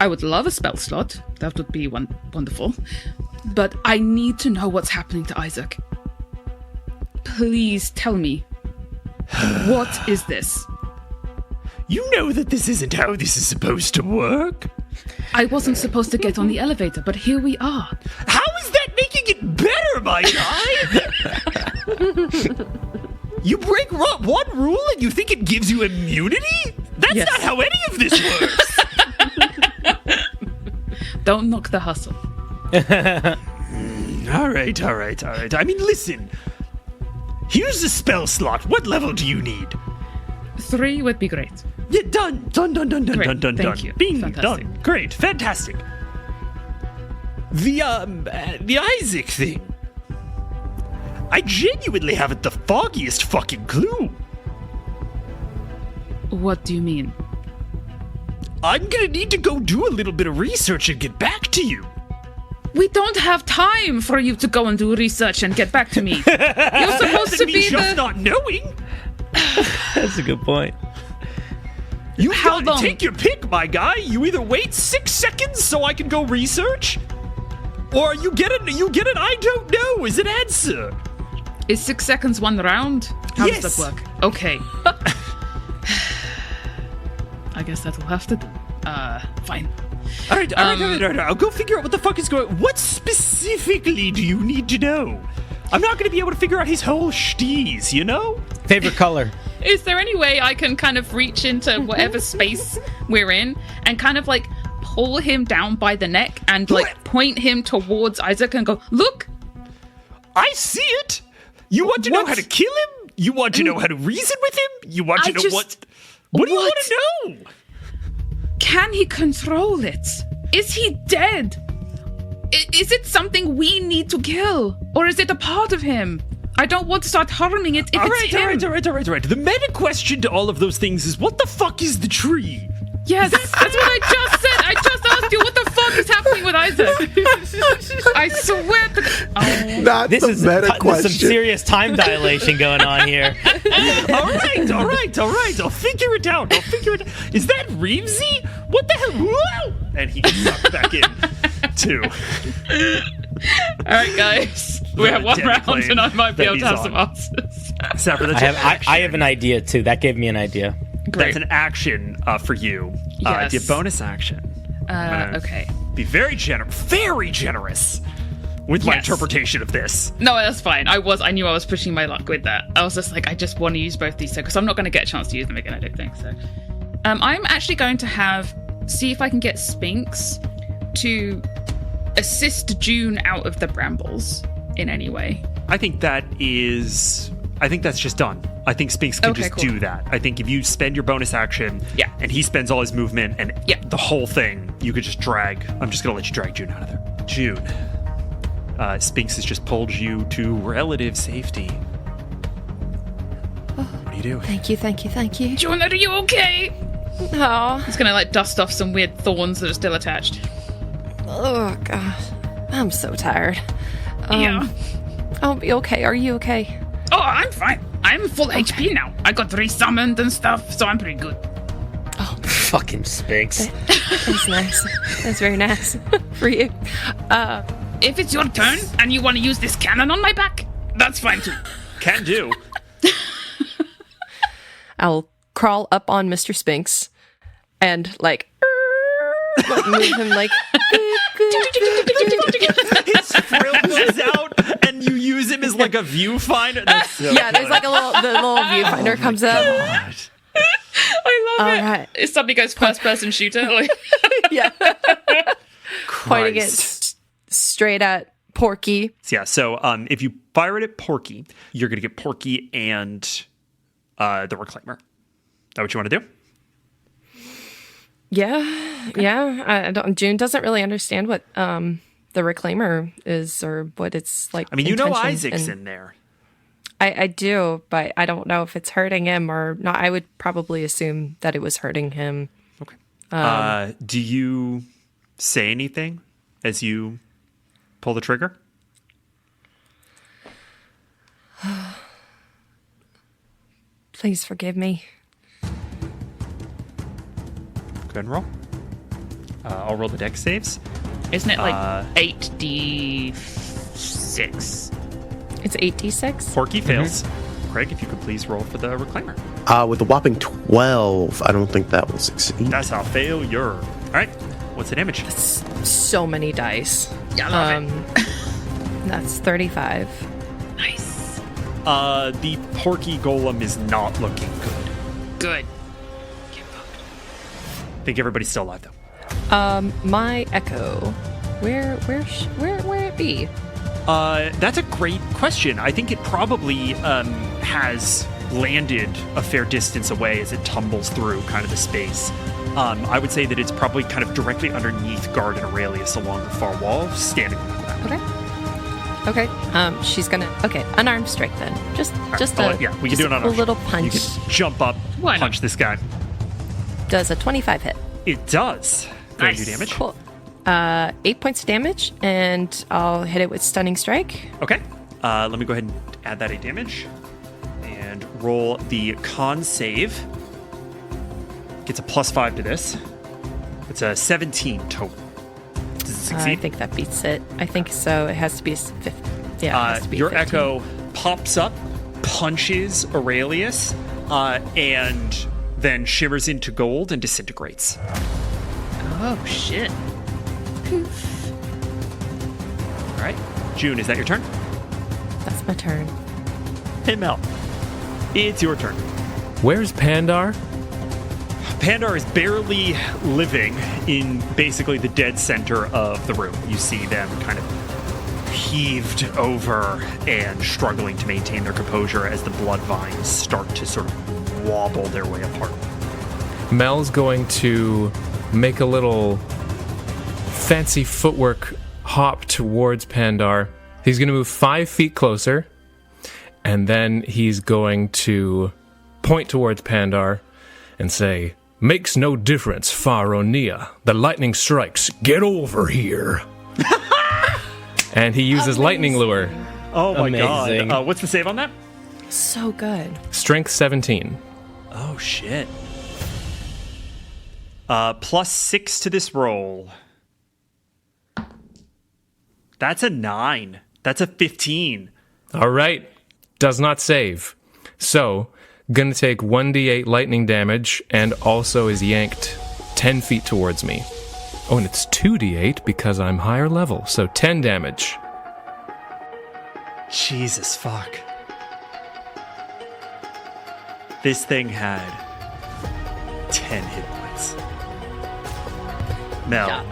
I would love a spell slot. That would be wonderful. But I need to know what's happening to Isaac. Please tell me. What is this? You know that this isn't how this is supposed to work. I wasn't supposed to get on the elevator, but here we are. How is that making it better, my guy? You break one rule and you think it gives you immunity? That's Yes. not how any of this works. Don't knock the hustle. All right. I mean, listen. Here's the spell slot. What level do you need? 3 would be great. Yeah, done. Great, Done. thank you. Bing, Fantastic. done. Great, fantastic. The Isaac thing. I genuinely haven't the foggiest fucking clue. What do you mean? I'm gonna need to go do a little bit of research and get back to you. We don't have time for you to go and do research and get back to me. You're supposed to Me be just the... not knowing. That's a good point. You How gotta long? take your pick, my guy. You either wait 6 seconds so I can go research, or you get an I don't know as an answer. Is 6 seconds one round? How Yes. does that work? Okay. I guess that'll have to do. Fine. All right. I'll go figure out what the fuck is going. What specifically do you need to know? I'm not gonna be able to figure out his whole steez, you know? Favorite color? Is there any way I can kind of reach into whatever space we're in and kind of like pull him down by the neck and like point him towards Isaac and go, look? I see it. You want to know What? how to kill him? You want to know how to reason with him? You want to I know just- what? What do you What? want to know? Can he control it? Is he dead? Is it something we need to kill? Or is it a part of him? I don't want to start harming it if All it's right, him. all right. The meta question to all of those things is, what the fuck is the tree? Yes, that's what I just said. I just asked you what the fuck is happening with Isaac. I swear to... Oh. That's This the is meta there's question. some serious time dilation going on here. all right. I'll figure it out. Is that Reevesy? What the hell? Whoa! And he gets sucked back in, too. All right, guys. We have one round Plane and I might be that able to he's have some on. answers. Sapper, that's I have an idea too. That gave me an idea. Great. That's an action for you. Yes. Do you have bonus action? Okay. Be very generous with my Yes. interpretation of this. No, that's fine. I knew I was pushing my luck with that. I was just like, I just want to use both these because I'm not going to get a chance to use them again, I don't think so. I'm actually going to see if I can get Spinks to assist June out of the brambles in any way. I think that's just done. I think Spinks can Okay, just cool. do that. I think if you spend your bonus action, Yeah. and he spends all his movement and Yeah. the whole thing, you could just drag. I'm just gonna let you drag June out of there. June. Spinks has just pulled you to relative safety. What do you do? Thank you. June, are you okay? Oh, He's gonna like dust off some weird thorns that are still attached. oh gosh. I'm so tired. Yeah. I'll be okay. Are you okay? Oh, I'm fine. I'm full HP now. I got resummoned and stuff, so I'm pretty good. Fucking Sphinx. That's nice. That's very nice for you. If it's your turn and you want to use this cannon on my back, that's fine too. Can do. I'll crawl up on Mr. Sphinx and like move him like. His frill goes out, and you use him as like a viewfinder. That's so Yeah, there's like the little viewfinder comes up. God. I love it. All right. If somebody goes first-person shooter, like, Yeah, pointing it Christ. straight at Porky. Yeah, so if you fire it at Porky, you're going to get Porky and the Reclaimer. Is that what you want to do? Yeah. I don't. June doesn't really understand what the Reclaimer is or what it's like. I mean, you know intention, Isaac's and in there. I do, but I don't know if it's hurting him or not. I would probably assume that it was hurting him. Okay. Do you say anything as you pull the trigger? Please forgive me. Go ahead and roll. I'll roll the dex saves. isn't it like 8d6? It's 8d6. Porky fails. Craig, if you could please roll for the Reclaimer. With a whopping 12, I don't think that will succeed. That's a failure. All right. What's the damage? So many dice. Yeah, I love it. That's 35. Nice. The Porky Golem is not looking good. Good. I think everybody's still alive, though. My Echo. Where it be? That's a great question. I think it probably has landed a fair distance away as it tumbles through kind of the space. I would say that it's probably kind of directly underneath Guard and Aurelius along the far wall, standing on the ground. Okay. She's gonna. Okay, unarmed strike then. Just Yeah, we can do it on a little punch. You can jump up, Why not? punch this guy. Does a 25 hit? It does. Very Nice. do damage. Cool. 8 points of damage, and I'll hit it with stunning strike. Okay. Let me go ahead and add that 8 damage. And roll the con save. Gets a +5 to this. It's a 17 total. Does it I succeed? think that beats it. I think so. It has to be 50. Yeah, it has to be Your 15. Echo pops up, punches Aurelius, and then shimmers into gold and disintegrates. Oh, shit. All right. June, is that your turn? That's my turn. Hey, Mel. It's your turn. Where's Pandar? Pandar is barely living in basically the dead center of the room. You see them kind of heaved over and struggling to maintain their composure as the blood vines start to sort of wobble their way apart. Mel's going to make a little fancy footwork hop towards Pandar. He's going to move 5 feet closer, and then he's going to point towards Pandar and say, "Makes no difference, Faronia. The lightning strikes. Get over here." And he uses lightning lure. Oh my Amazing. god. What's the save on that? So good. Strength 17. Oh shit. +6 to this roll. That's a 9. That's a 15. All right. Does not save. So, gonna take 1d8 lightning damage and also is yanked 10 feet towards me. Oh, and it's 2d8 because I'm higher level, so 10 damage. Jesus fuck. This thing had 10 hit points. Mel,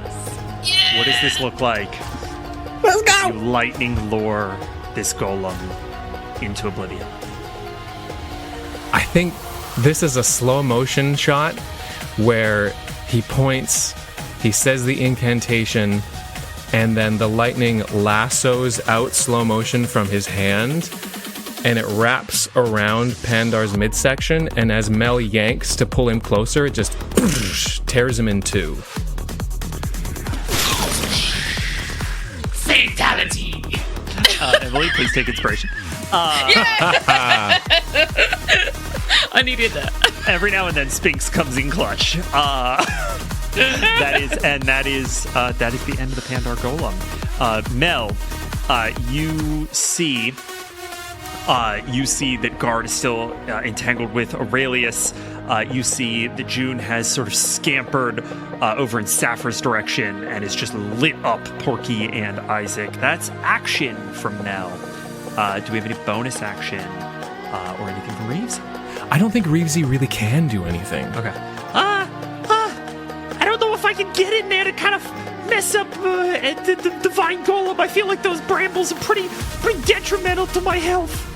what does this look like? Let's go! You lightning lure this golem into oblivion. I think this is a slow motion shot where he points, he says the incantation, and then the lightning lassos out slow motion from his hand, and it wraps around Pandar's midsection, and as Mel yanks to pull him closer, it just tears him in two. Fatality. Emily, please take inspiration. I needed that. Every now and then, Sphinx comes in clutch. That is the end of the Pandar Golem. Mel, you see that Guard is still entangled with Aurelius. You see that June has sort of scampered over in Sapphire's direction and is just lit up Porky and Isaac. That's action from Mel. Do we have any bonus action or anything from Reeves? I don't think Reevesy really can do anything. Okay. I don't know if I can get in there to kind of mess up the Divine Golem. I feel like those brambles are pretty detrimental to my health.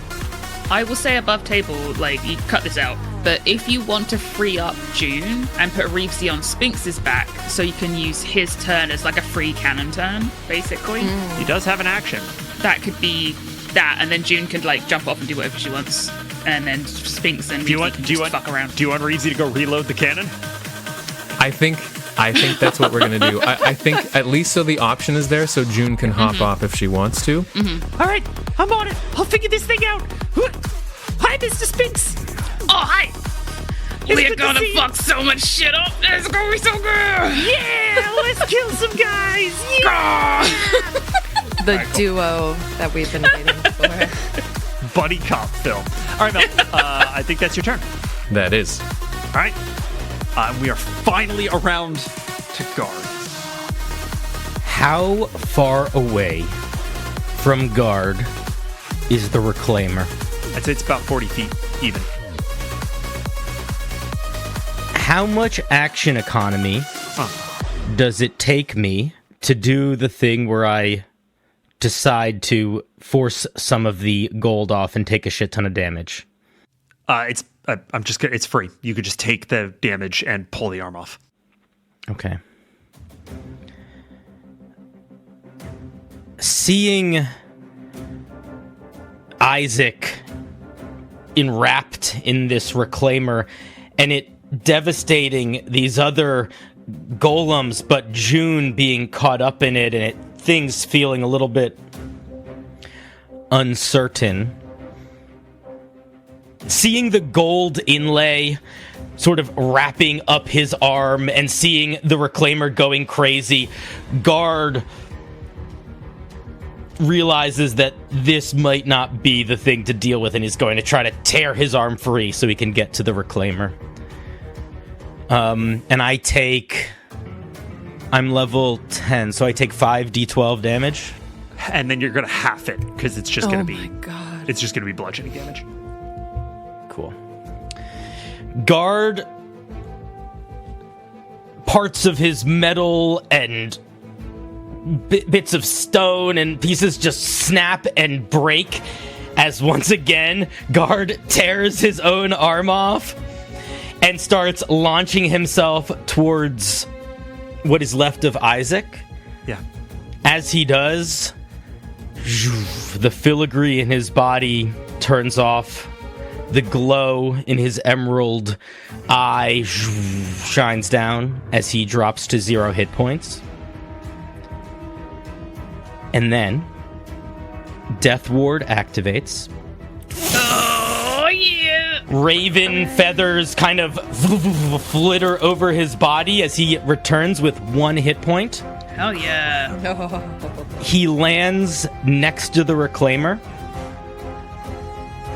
I will say above table, like, you cut this out, but if you want to free up June and put Reevesy on Sphinx's back so you can use his turn as like a free cannon turn, basically. He does have an action. That could be that, and then June could like jump off and do whatever she wants, and then Sphinx and Reevesy can just fuck around. Do you want Reevesy to go reload the cannon? I think that's what we're gonna do. I think at least so the option is there, so June can hop off if she wants to. All right, I'm on it. I'll figure this thing out. Hi, Mr. Sphinx. Oh, hi! We're gonna fuck so much shit up. It's gonna be so good. Yeah, let's kill some guys. Yeah. The duo that we've been waiting for. Buddy cop film. All right, Mel. I think that's your turn. That is. All right. We are finally around to Guard. How far away from Guard is the Reclaimer? I'd say it's about 40 feet even. How much action economy does it take me to do the thing where I decide to force some of the gold off and take a shit ton of damage? It's free. You could just take the damage and pull the arm off. Okay. Seeing Isaac enwrapped in this Reclaimer and it devastating these other golems, but June being caught up in it and things feeling a little bit uncertain. Seeing the gold inlay sort of wrapping up his arm and seeing the Reclaimer going crazy, Guard realizes that this might not be the thing to deal with and is going to try to tear his arm free so he can get to the Reclaimer. And I'm level 10, so I take 5d12 damage. And then you're going to half it because it's just going to be... Oh my god. It's just going to be bludgeoning damage. Cool. Guard, parts of his metal and bits of stone and pieces just snap and break as once again Guard tears his own arm off and starts launching himself towards what is left of Isaac. Yeah. As he does, the filigree in his body turns off. The glow in his emerald eye shines down as he drops to 0 hit points. And then, Death Ward activates. Oh, yeah! Raven feathers kind of flitter over his body as he returns with 1 hit point. Hell yeah. He lands next to the Reclaimer.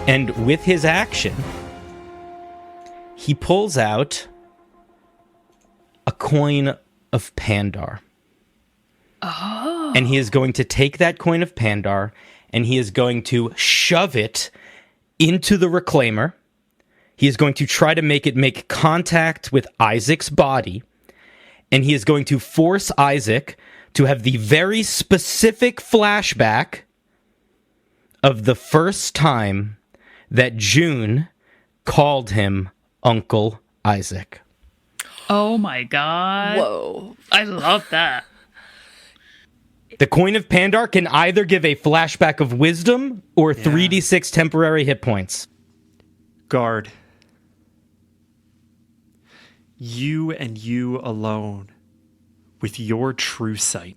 And with his action, he pulls out a coin of Pandar. Oh. And he is going to take that coin of Pandar and he is going to shove it into the Reclaimer. He is going to try to make it make contact with Isaac's body. And he is going to force Isaac to have the very specific flashback of the first time that June called him Uncle Isaac. Oh my god. Whoa. I love that. The coin of Pandar can either give a flashback of wisdom or 3d6 temporary hit points. Guard. you and you alone, with your true sight,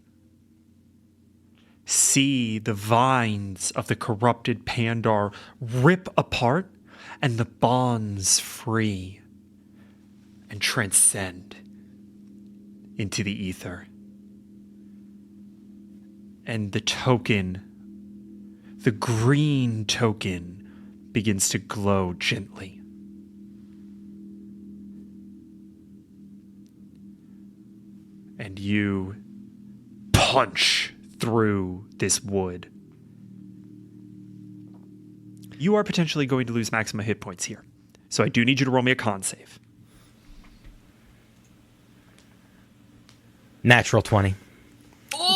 see the vines of the corrupted Pandar rip apart and the bonds free and transcend into the ether. And the token, the green token, begins to glow gently. And you punch through this wood. You are potentially going to lose maximum hit points here. So I do need you to roll me a con save. Natural 20.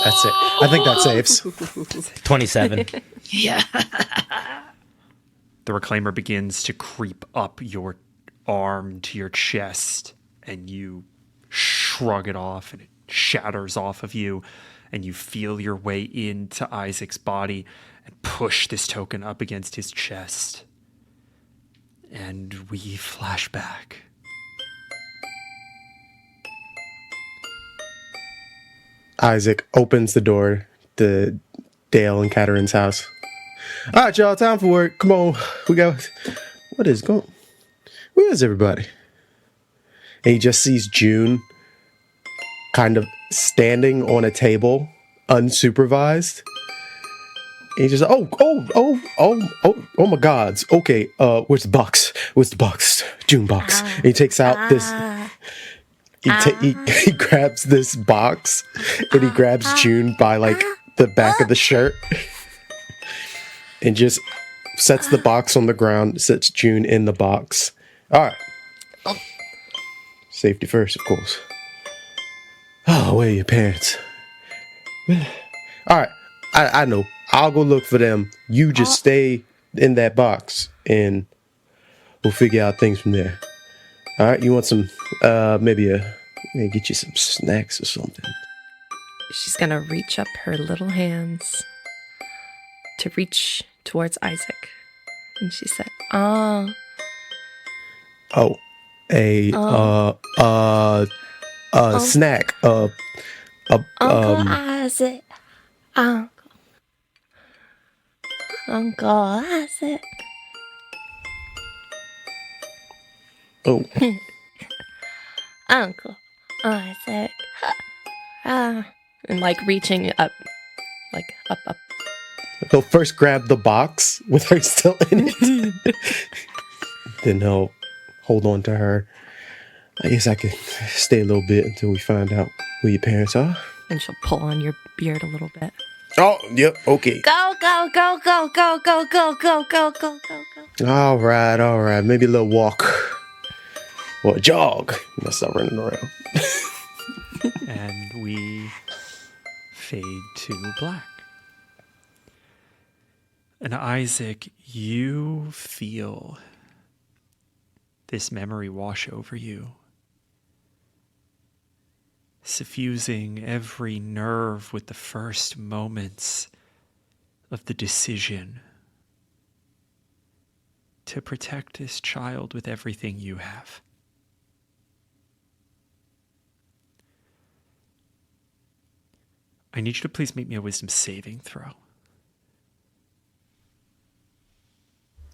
That's it. I think that saves. 27. Yeah. The reclaimer begins to creep up your arm to your chest, and you shrug it off, and it shatters off of you, and you feel your way into Isaac's body and push this token up against his chest. And we flash back. Isaac opens the door to Dale and Catherine's house. All right, y'all, time for work. Come on. We got... What is going... Where is everybody? And he just sees June kind of standing on a table, unsupervised. And he just, oh my gods. Okay, where's the box? Where's the box? June box. And he takes out this... He grabs this box and he grabs June by like the back of the shirt and just sets the box on the ground, sets June in the box. All right. Safety first, of course. Oh, where are your parents? All right. I know. I'll go look for them. You just stay in that box and we'll figure out things from there. All right, you want some, maybe get you some snacks or something. She's gonna reach up her little hands to reach towards Isaac. And she said, snack. Uncle Isaac. Uncle Isaac. Oh. Uncle Isaac. And like reaching up. Like up. He'll first grab the box with her still in it. Then he'll hold on to her. I guess I could stay a little bit until we find out who your parents are. And she'll pull on your beard a little bit. Oh, yep, okay. Go. All right. Maybe a little walk. Or a jog. You must stop running around. And we fade to black. And Isaac, you feel this memory wash over you, suffusing every nerve with the first moments of the decision to protect this child with everything you have. I need you to please make me a wisdom saving throw.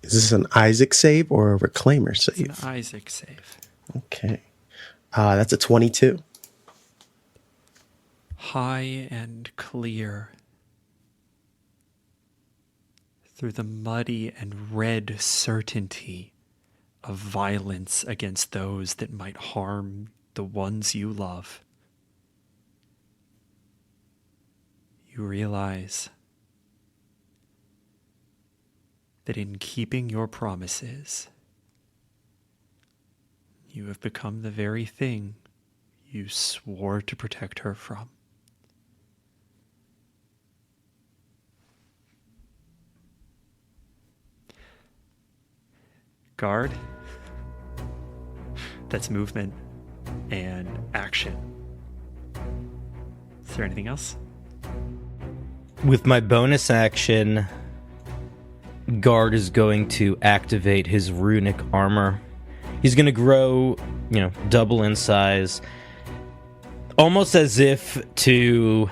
Is this an Isaac save or a Reclaimer save? It's an Isaac save. Okay. That's a 22. High and clear through the muddy and red certainty of violence against those that might harm the ones you love. You realize that in keeping your promises, you have become the very thing you swore to protect her from. Guard. That's movement and action. Is there anything else? With my bonus action, Guard is going to activate his runic armor He's going to grow, double in size, almost as if to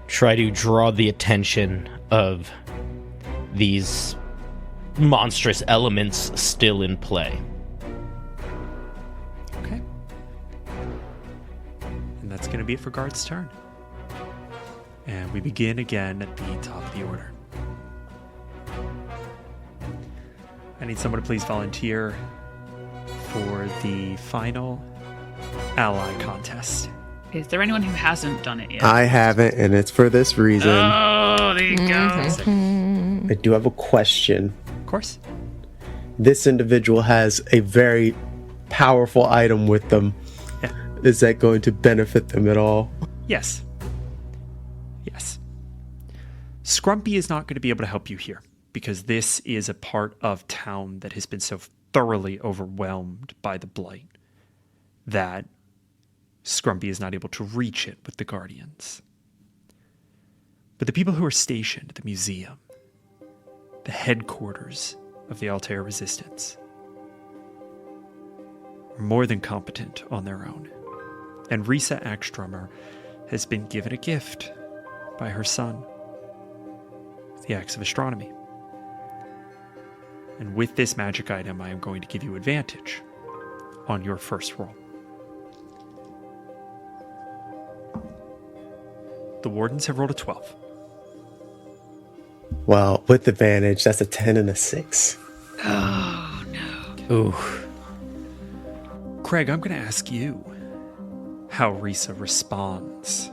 try to draw the attention of these monstrous elements still in play. Okay. And that's going to be it for Guard's turn. And we begin again at the top of the order. I need someone to please volunteer for the final ally contest. Is there anyone who hasn't done it yet? I haven't, and it's for this reason. Oh, there you go. I do have a question. Of course. This individual has a very powerful item with them. Yeah. Is that going to benefit them at all? Yes. Yes. Scrumpy is not going to be able to help you here because this is a part of town that has been so thoroughly overwhelmed by the blight that Scrumpy is not able to reach it with the Guardians. But the people who are stationed at the museum, the headquarters of the Altair Resistance, are more than competent on their own. And Risa Axtrummer has been given a gift by her son, the Axe of Astronomy. And with this magic item, I am going to give you advantage on your first roll. The Wardens have rolled a 12. Well, with advantage, that's a 10 and a 6. Oh, no. Ooh. Craig, I'm going to ask you how Risa responds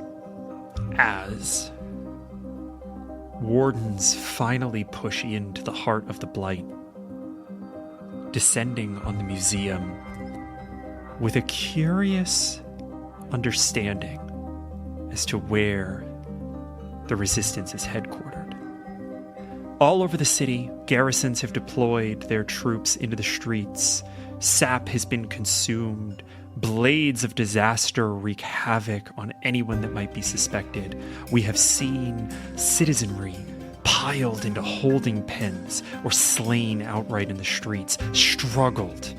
as Wardens finally push into the heart of the blight, descending on the museum with a curious understanding as to where the resistance is headquartered. All over the city, garrisons have deployed their troops into the streets. Sap has been consumed. Blades of disaster wreak havoc on anyone that might be suspected. We have seen citizenry piled into holding pens or slain outright in the streets, struggled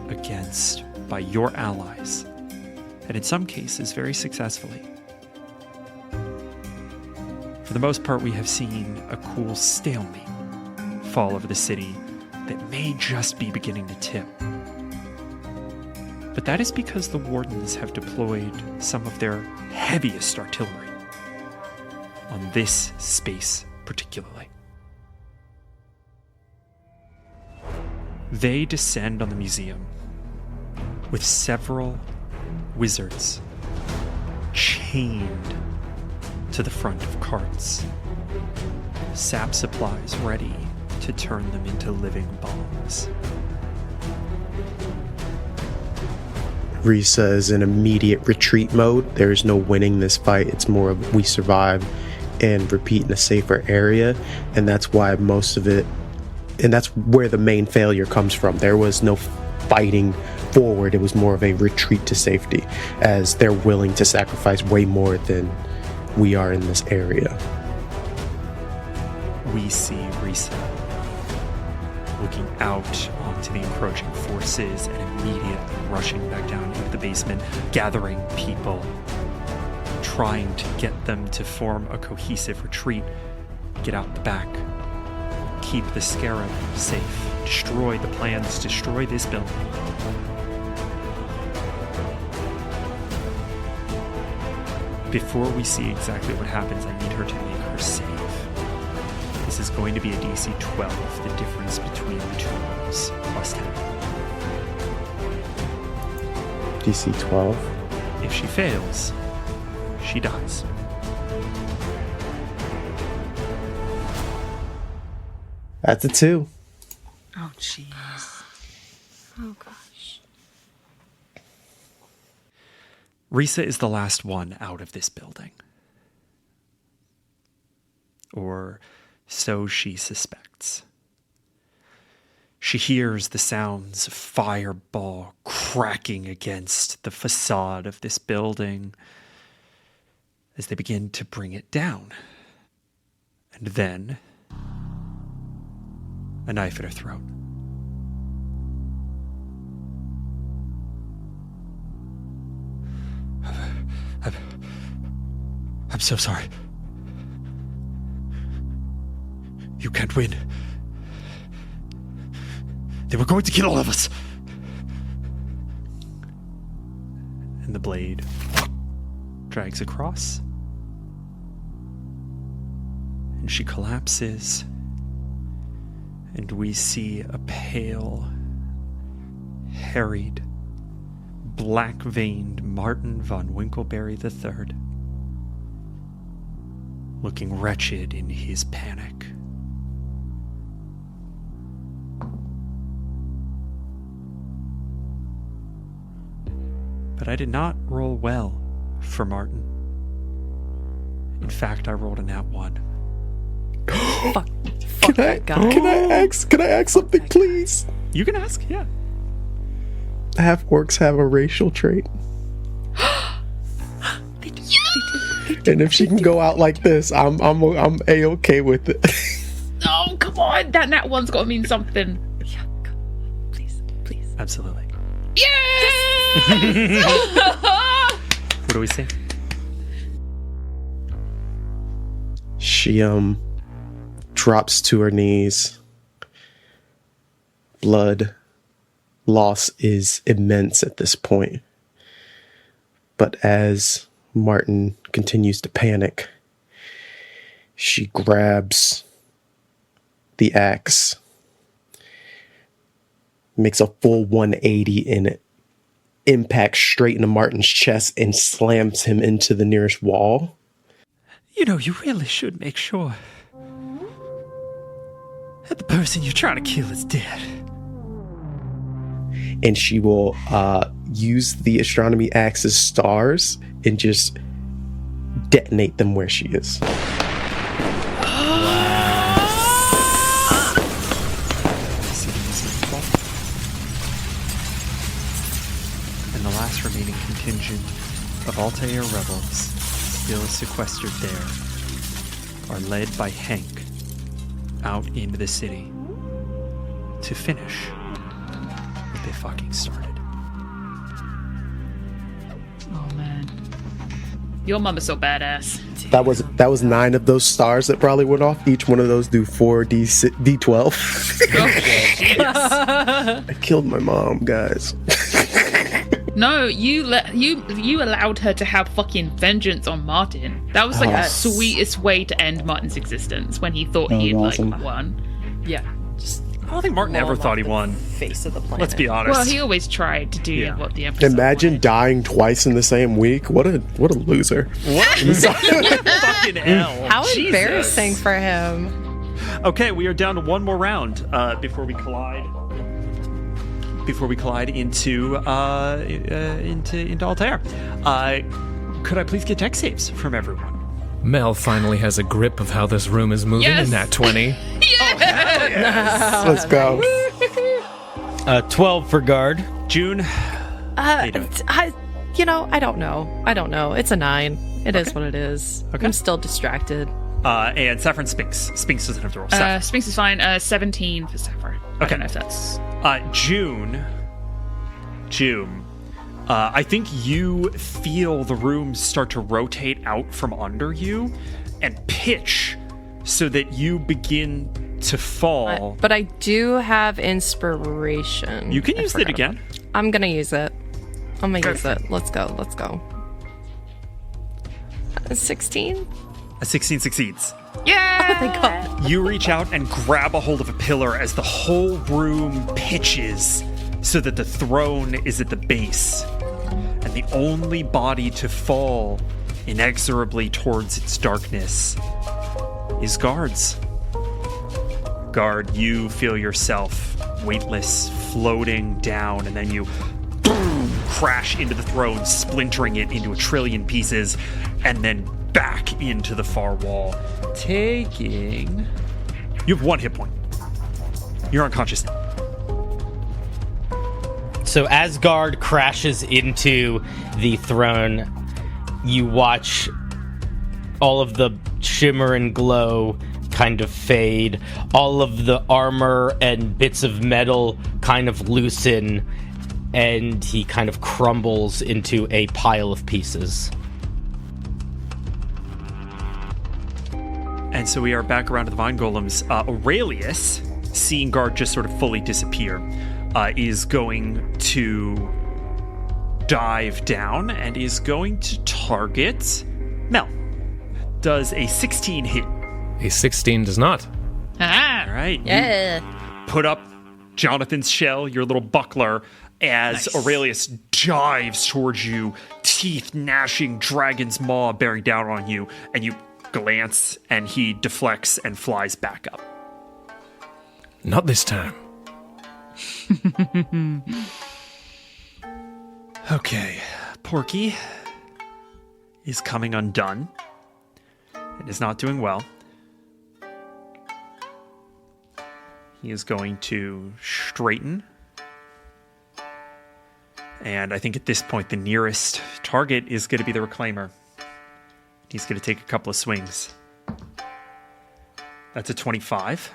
against by your allies, and in some cases very successfully. For the most part, we have seen a cool stalemate fall over the city that may just be beginning to tip. But that is because the Wardens have deployed some of their heaviest artillery on this space particularly. They descend on the museum with several wizards chained to the front of carts, sap supplies ready to turn them into living bombs. Risa is in immediate retreat mode. There is no winning this fight. It's more of we survive and repeat in a safer area, and that's why most of it, and that's where the main failure comes from. There was no fighting forward. It was more of a retreat to safety, as they're willing to sacrifice way more than we are in this area. We see Risa looking out onto the encroaching forces and immediately rushing back down into the basement, gathering people, trying to get them to form a cohesive retreat, get out the back, keep the Scarab safe, destroy the plans, destroy this building. Before we see exactly what happens, I need her to make her save. This is going to be a DC 12, the difference between the two rolls, plus 10. DC 12. If she fails, she dies. That's a 2. Oh, jeez. Oh, gosh. Risa is the last one out of this building. Or so she suspects. She hears the sounds of fireball cracking against the facade of this building as they begin to bring it down. And then a knife at her throat. I'm so sorry. You can't win. They were going to kill all of us. And the blade drags across. And she collapses. And we see a pale, harried, black-veined Martin von Winkleberry III, looking wretched in his panic. But I did not roll well for Martin. In fact, I rolled a nat 1. Fuck that guy. Can I ask something, please? You can ask, yeah. Half orcs have a racial trait. And if she can go out like this, I'm A-okay with it. Oh, come on. That nat 1's got to mean something. Yeah, please. Absolutely. Yes! What do we see? She drops to her knees. Blood loss is immense at this point. But as Martin continues to panic, she grabs the axe, makes a full 180 and it impacts straight into Martin's chest and slams him into the nearest wall. You know, you really should make sure that the person you're trying to kill is dead. And she will use the astronomy axe's stars and just detonate them where she is. And the last remaining contingent of Altair rebels still sequestered there are led by Hank out into the city to finish what they fucking started. Oh, man. Your mom is so badass. That was 9 of those stars that probably went off. Each one of those do 4 D12. I killed my mom, guys. No, you allowed her to have fucking vengeance on Martin. That was like the sweetest way to end Martin's existence when he thought he had awesome. like won. Yeah, just I don't think Martin ever thought he won. face of the planet. Let's be honest. Well, he always tried to do what the Empress Imagine wanted. dying twice in the same week. What a loser. What? Fucking hell. How Jesus. embarrassing for him. Okay, we are down to one more round before we collide. Before we collide into Altair. Could I please get dex saves from everyone? Mel finally has a grip of how this room is moving Yes. in that 20. Let's go. 12 for guard. June, how you doing? I don't know. It's a 9. It is what it is. Okay. I'm still distracted. And Saffron Spinks. Spinks doesn't have to roll. Saffron. Spinks is fine. 17 for Sapphire. I don't know if that's... June, I think you feel the room start to rotate out from under you and pitch so that you begin to fall. But I do have inspiration. You can use it again. I'm gonna use it. Use it. Let's go. 16? A 16 succeeds. Yeah! Oh my god. You reach out and grab a hold of a pillar as the whole room pitches so that the throne is at the base. And the only body to fall inexorably towards its darkness is Guard's. Guard, you feel yourself weightless, floating down, and then you boom, crash into the throne, splintering it into a trillion pieces, and then back into the far wall, taking... You have 1 hit point. You're unconscious now. So as guard crashes into the throne, you watch all of the shimmer and glow kind of fade. All of the armor and bits of metal kind of loosen, and he kind of crumbles into a pile of pieces. And so we are back around to the Vine Golems. Aurelius, seeing Guard just sort of fully disappear, is going to dive down and is going to target Mel. Does a 16 hit? A 16 does not. Ah. All right. Yeah. Put up Jonathan's shell, your little buckler, as Aurelius dives towards you, teeth gnashing, dragon's maw bearing down on you, and you glance, and he deflects and flies back up. Not this time. Okay, Porky is coming undone and is not doing well. He is going to straighten. And I think at this point, the nearest target is going to be the Reclaimer. He's going to take a couple of swings. That's a 25.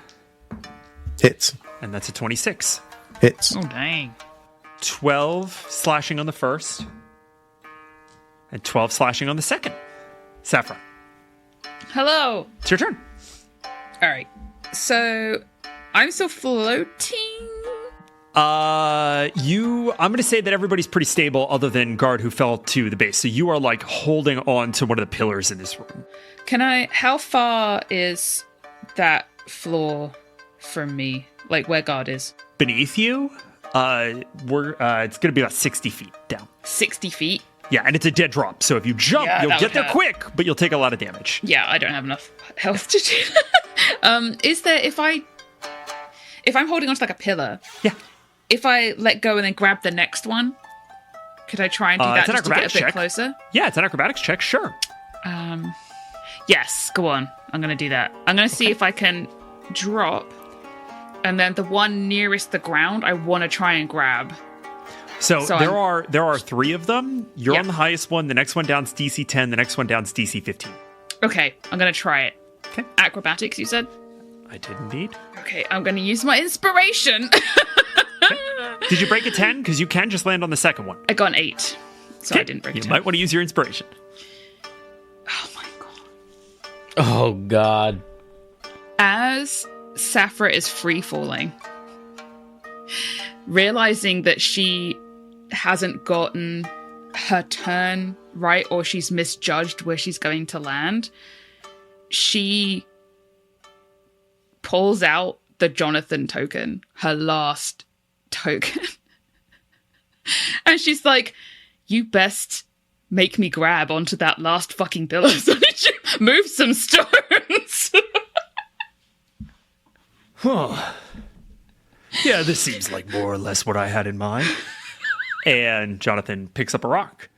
Hits. And that's a 26. Hits. Oh, dang. 12 slashing on the first. And 12 slashing on the second. Saffron, Hello. it's your turn. All right. So I'm still floating. I'm going to say that everybody's pretty stable other than Guard, who fell to the base. So you are like holding on to one of the pillars in this room. How far is that floor from me? Like where Guard is? Beneath you, it's going to be about 60 feet down. 60 feet? Yeah, and it's a dead drop. So if you jump, Yeah, you'll that get would there hurt. quick, but you'll take a lot of damage. Yeah, I don't have enough health to do that. Is there, if I'm holding onto like a pillar, Yeah. if I let go and then grab the next one, could I try and do that It's an just to get a acrobatics bit check. closer? Yeah, it's an acrobatics check, sure. Yes, go on. I'm going to do that. I'm going to see if I can drop, and then the one nearest the ground, I want to try and grab. So I'm- there are 3 of them. You're Yeah. on the highest one. The next one down's DC 10. The next one down's DC 15. Okay, I'm going to try it. Okay. Acrobatics, you said? I did indeed. Okay, I'm going to use my inspiration. Did you break a 10? Because you can just land on the second one. I got an 8, so I didn't break You 10. might want to use your inspiration. Oh my god. Oh, God. As Saphra is free falling, realizing that she hasn't gotten her turn right, or she's misjudged where she's going to land, she pulls out the Jonathan token, her last token. And she's like, you best make me grab onto that last fucking pillar so that you move some stones. Huh. Yeah, this seems like more or less what I had in mind. And Jonathan picks up a rock,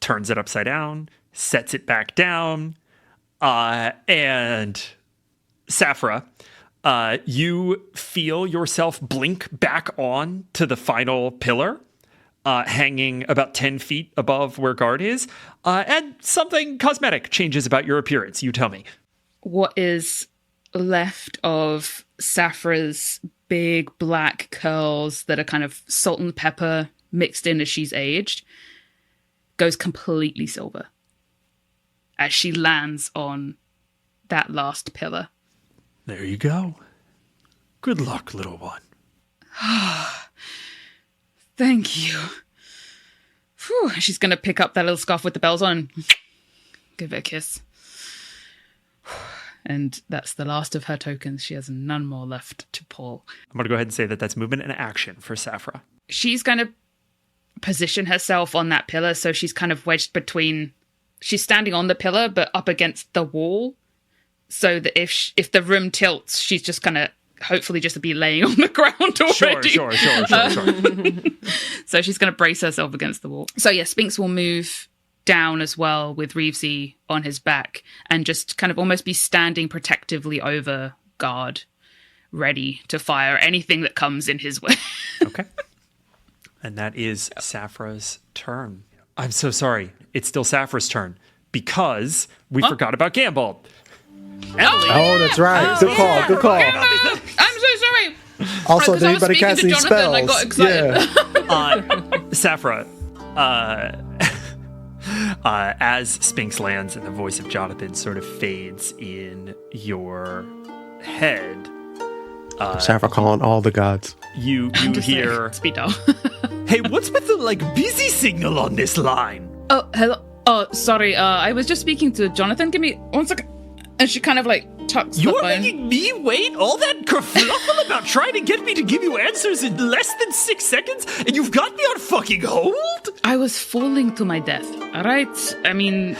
turns it upside down, sets it back down, and Saphra, you feel yourself blink back on to the final pillar, hanging about 10 feet above where Guard is, and something cosmetic changes about your appearance. You tell me. What is left of Saphra's big black curls that are kind of salt and pepper mixed in as she's aged goes completely silver as she lands on that last pillar. There you go. Good luck, little one. Thank you. Whew. She's going to pick up that little scarf with the bells on, give it a kiss. And that's the last of her tokens. She has none more left to pull. I'm going to go ahead and say that that's movement and action for Saphra. She's going to position herself on that pillar, so she's kind of wedged between... She's standing on the pillar, but up against the wall, so that if the room tilts, she's just going to hopefully just be laying on the ground already. Sure. So she's going to brace herself against the wall. So yeah, Spinks will move down as well with Reevesy on his back and just kind of almost be standing protectively over Guard, ready to fire anything that comes in his way. Okay. And that is Saphra's turn. I'm so sorry. It's still Saphra's turn because we forgot about Gambald. Emily. Oh, that's right. Good call. I'm so sorry. Also, Because did I was anybody speaking cast to any Jonathan, spells? I got excited. Yeah. Saphra, As Sphinx lands and the voice of Jonathan sort of fades in your head, Sorry for calling all the gods. you hear, Speed dial. hey, what's with the, busy signal on this line? Oh, hello. Oh, sorry. I was just speaking to Jonathan. Give me 1 second. And she kind of tucks the You're phone. making me wait all that kerfluffle about trying to get me to give you answers in less than 6 seconds, and you've got me on fucking hold? I was falling to my death. All right. I mean,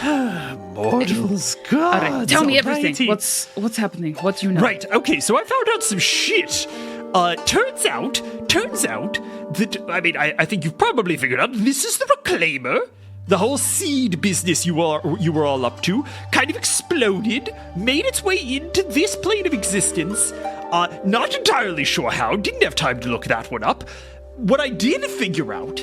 Mortals, all gods, right. Tell me everything. almighty. What's happening? What do you know? Right, okay, so I found out some shit. Turns out that, I think you've probably figured out this is the Reclaimer. The whole seed business you were all up to kind of exploded, made its way into this plane of existence. Not entirely sure how, didn't have time to look that one up. What I did figure out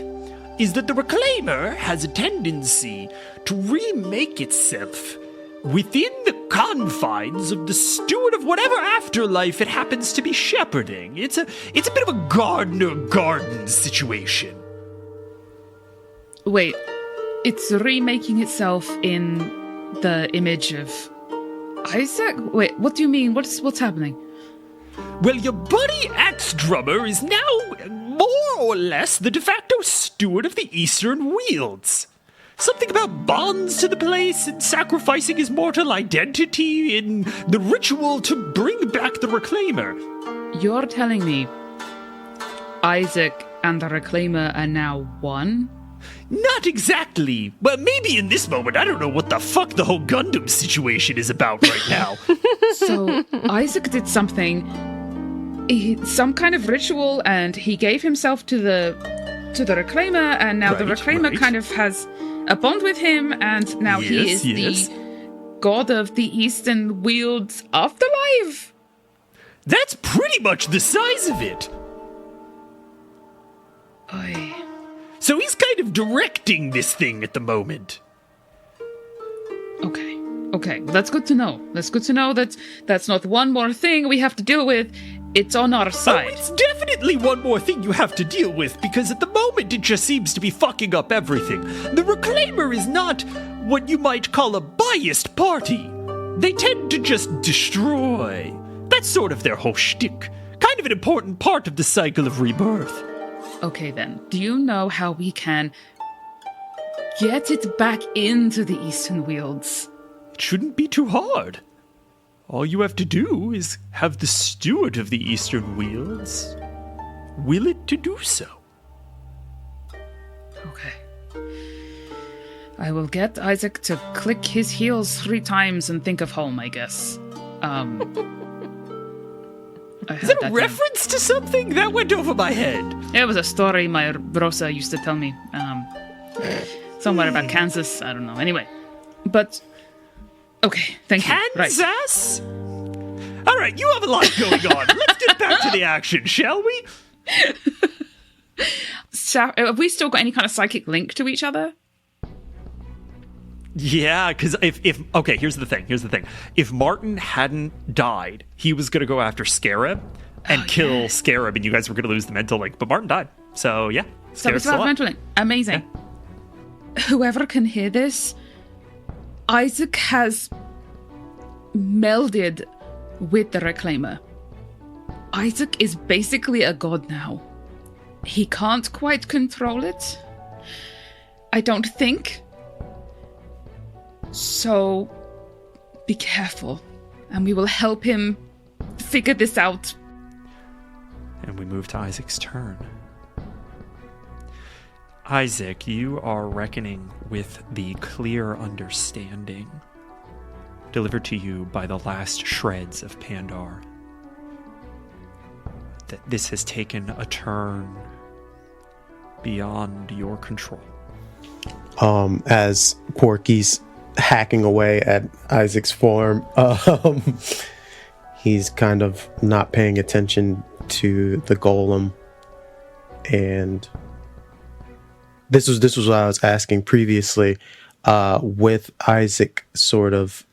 is that the Reclaimer has a tendency to remake itself within the confines of the steward of whatever afterlife it happens to be shepherding. It's a bit of a gardener garden situation. Wait. It's remaking itself in the image of Isaac? Wait, what do you mean? What's happening? Well, your buddy Axe Drummer is now more or less the de facto steward of the Eastern Wields. Something about bonds to the place and sacrificing his mortal identity in the ritual to bring back the Reclaimer. You're telling me Isaac and the Reclaimer are now one? Not exactly, but maybe in this moment. I don't know what the fuck the whole Gundam situation is about right now. So Isaac did something, some kind of ritual, and he gave himself to the Reclaimer, and now the Reclaimer kind of has a bond with him, and now he is the god of the Eastern Wields afterlife. That's pretty much the size of it. Oy. So he's kind of directing this thing at the moment. Okay. Well, that's good to know. That's good to know that that's not one more thing we have to deal with. It's on our Oh, side. it's definitely one more thing you have to deal with, because at the moment it just seems to be fucking up everything. The Reclaimer is not what you might call a biased party. They tend to just destroy. That's sort of their whole shtick. Kind of an important part of the cycle of rebirth. Okay, then. Do you know how we can get it back into the Eastern Wields? It shouldn't be too hard. All you have to do is have the steward of the Eastern Wields will it to do so. Okay. I will get Isaac to click his heels 3 times and think of home, I guess. Is that a reference to something? That went over my head. It was a story my Rosa used to tell me. Somewhere about Kansas. I don't know. Anyway. But, okay. Thank you. Right. Kansas? All right, you have a lot going on. Let's get back to the action, shall we? Have we still got any kind of psychic link to each other? Yeah, because if okay, here's the thing. If Martin hadn't died, he was gonna go after Scarab and kill Scarab, and you guys were gonna lose the mental link. But Martin died, so yeah. So it's about mental link. Amazing. Yeah. Whoever can hear this, Isaac has melded with the Reclaimer. Isaac is basically a god now. He can't quite control it. I don't think. So, be careful, and we will help him figure this out. And we move to Isaac's turn. Isaac, you are reckoning with the clear understanding delivered to you by the last shreds of Pandar that this has taken a turn beyond your control. As Porky's hacking away at Isaac's form, he's kind of not paying attention to the golem, and this was what I was asking previously, with Isaac sort of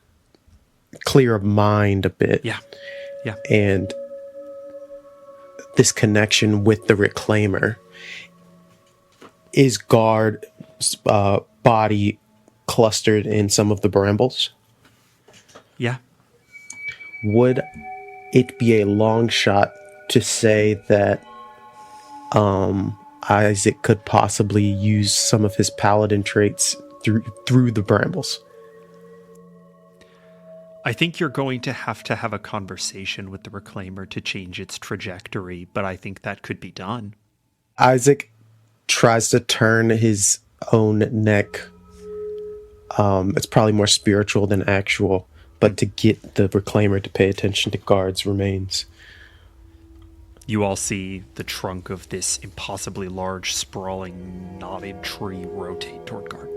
clear of mind a bit, Yeah. and this connection with the Reclaimer. Is Guard's body clustered in some of the brambles. Yeah. Would it be a long shot to say that Isaac could possibly use some of his paladin traits through the brambles? I think you're going to have a conversation with the Reclaimer to change its trajectory, but I think that could be done. Isaac tries to turn his own neck. It's probably more spiritual than actual, but to get the Reclaimer to pay attention to Guard's remains. You all see the trunk of this impossibly large, sprawling, knotted tree rotate toward Guard.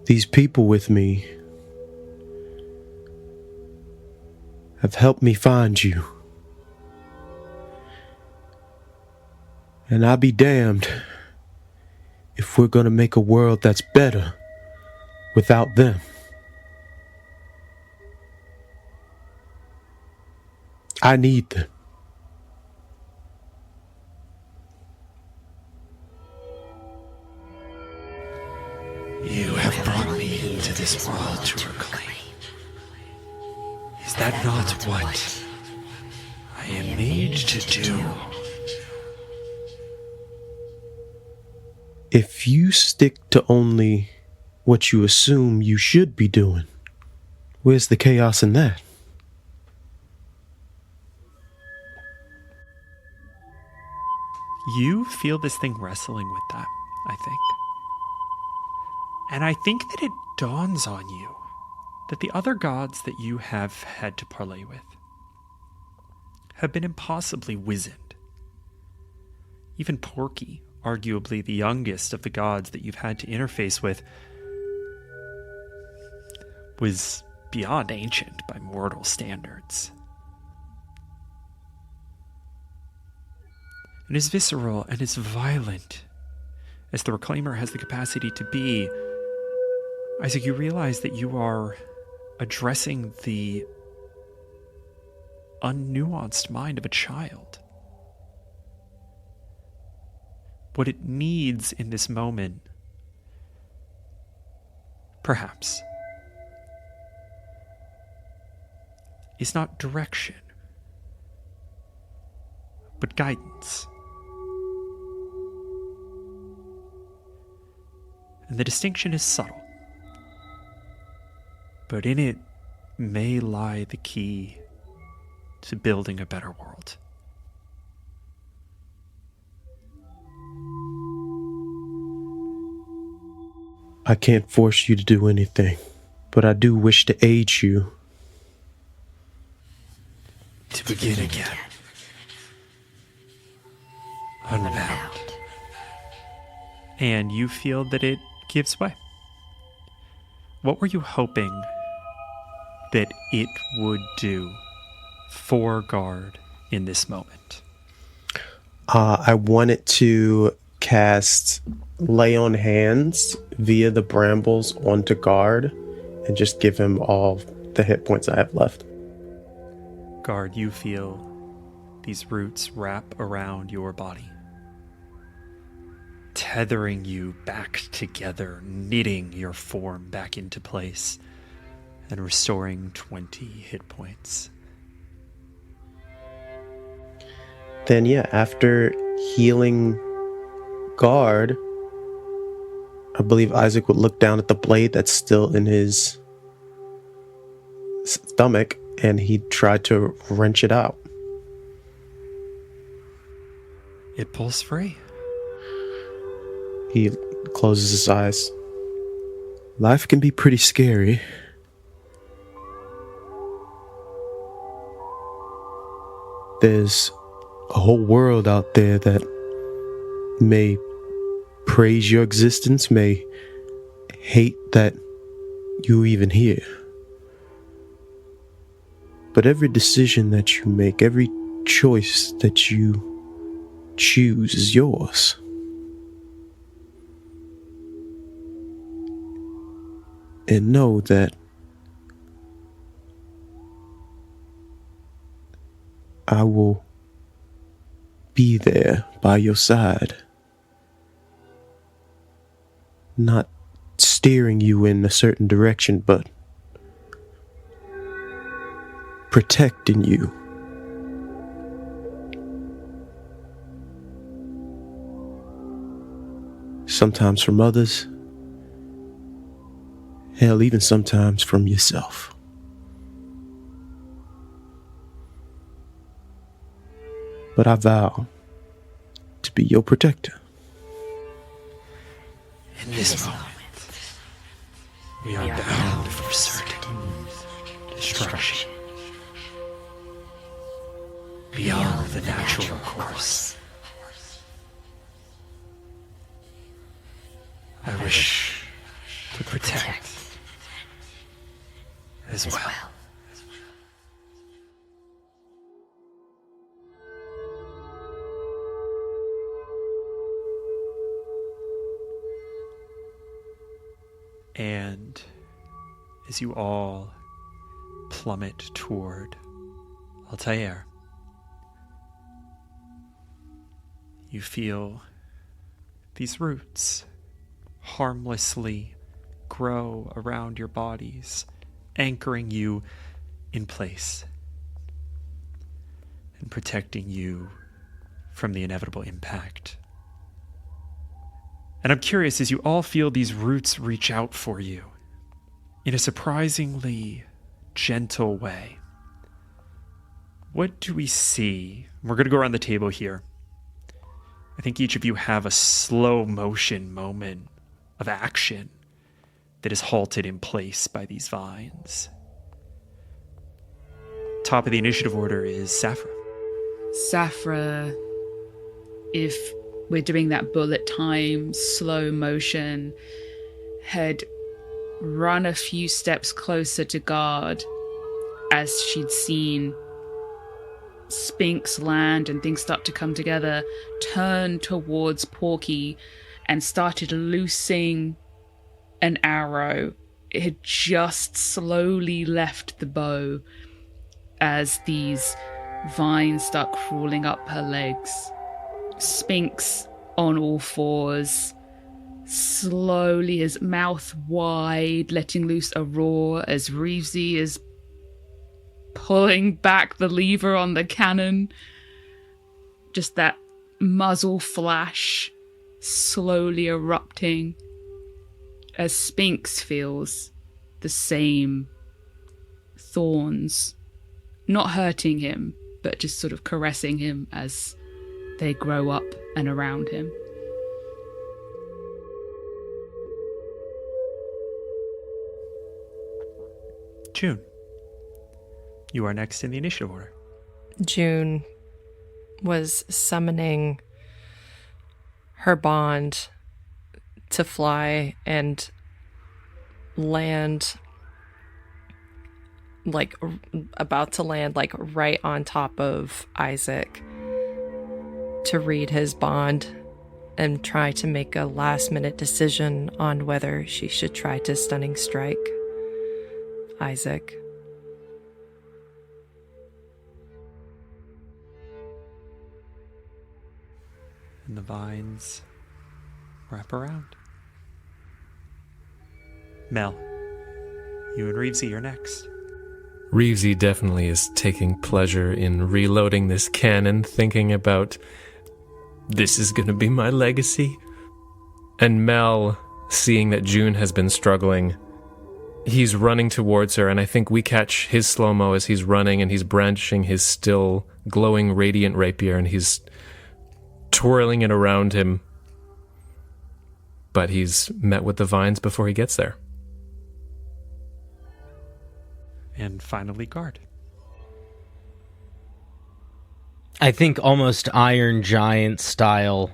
These people with me have helped me find you. And I'll be damned if we're gonna make a world that's better without them. I need them. You have brought me into this world to reclaim. Is that not what I am made to do? If you stick to only what you assume you should be doing, where's the chaos in that? You feel this thing wrestling with that, I think. And I think that it dawns on you that the other gods that you have had to parley with have been impossibly wizened. Even Porky, arguably the youngest of the gods that you've had to interface with, was beyond ancient by mortal standards. And as visceral and as violent as the Reclaimer has the capacity to be, Isaac, you realize that you are addressing the unnuanced mind of a child. What it needs in this moment, perhaps, is not direction, but guidance. And the distinction is subtle, but in it may lie the key to building a better world. I can't force you to do anything, but I do wish to aid you. To begin again. Unbound. And you feel that it gives way. What were you hoping that it would do for Guard in this moment? I wanted to cast Lay on Hands via the brambles onto Guard and just give him all the hit points I have left. Guard, you feel these roots wrap around your body, tethering you back together, knitting your form back into place, and restoring 20 hit points. Then after healing Guard, I believe Isaac would look down at the blade that's still in his stomach, and he'd try to wrench it out. It pulls free. He closes his eyes. Life can be pretty scary. There's a whole world out there that may praise your existence, may hate that you even here. But every decision that you make, every choice that you choose is yours. And know that I will be there by your side. Not steering you in a certain direction, but protecting you. Sometimes from others, hell, even sometimes from yourself. But I vow to be your protector. In this moment, we are bound for certain destruction beyond the natural course. I wish to protect as well. And as you all plummet toward Altair, you feel these roots harmlessly grow around your bodies, anchoring you in place and protecting you from the inevitable impact. And I'm curious, as you all feel these roots reach out for you in a surprisingly gentle way, what do we see? We're going to go around the table here. I think each of you have a slow motion moment of action that is halted in place by these vines. Top of the initiative order is Safra. Safra, if we're doing that bullet time, slow motion, had run a few steps closer to guard as she'd seen Spinks land and things start to come together, turned towards Porky and started loosing an arrow. It had just slowly left the bow as these vines start crawling up her legs. Spinks on all fours, slowly, his mouth wide, letting loose a roar as Reevesy is pulling back the lever on the cannon. Just that muzzle flash slowly erupting as Spinks feels the same thorns, not hurting him, but just sort of caressing him as they grow up and around him. June, you are next in the initiative order. June was summoning her bond to fly and land, like about to land, like right on top of Isaac, to read his bond and try to make a last-minute decision on whether she should try to stunning strike Isaac. And the vines wrap around. Mel, you and Reevesy are next. Reevesy definitely is taking pleasure in reloading this cannon, thinking about, this is going to be my legacy. And Mel, seeing that June has been struggling, he's running towards her, and I think we catch his slow-mo as he's running, and he's brandishing his still glowing radiant rapier, and he's twirling it around him. But he's met with the vines before he gets there. And finally, Guard. I think almost Iron Giant style,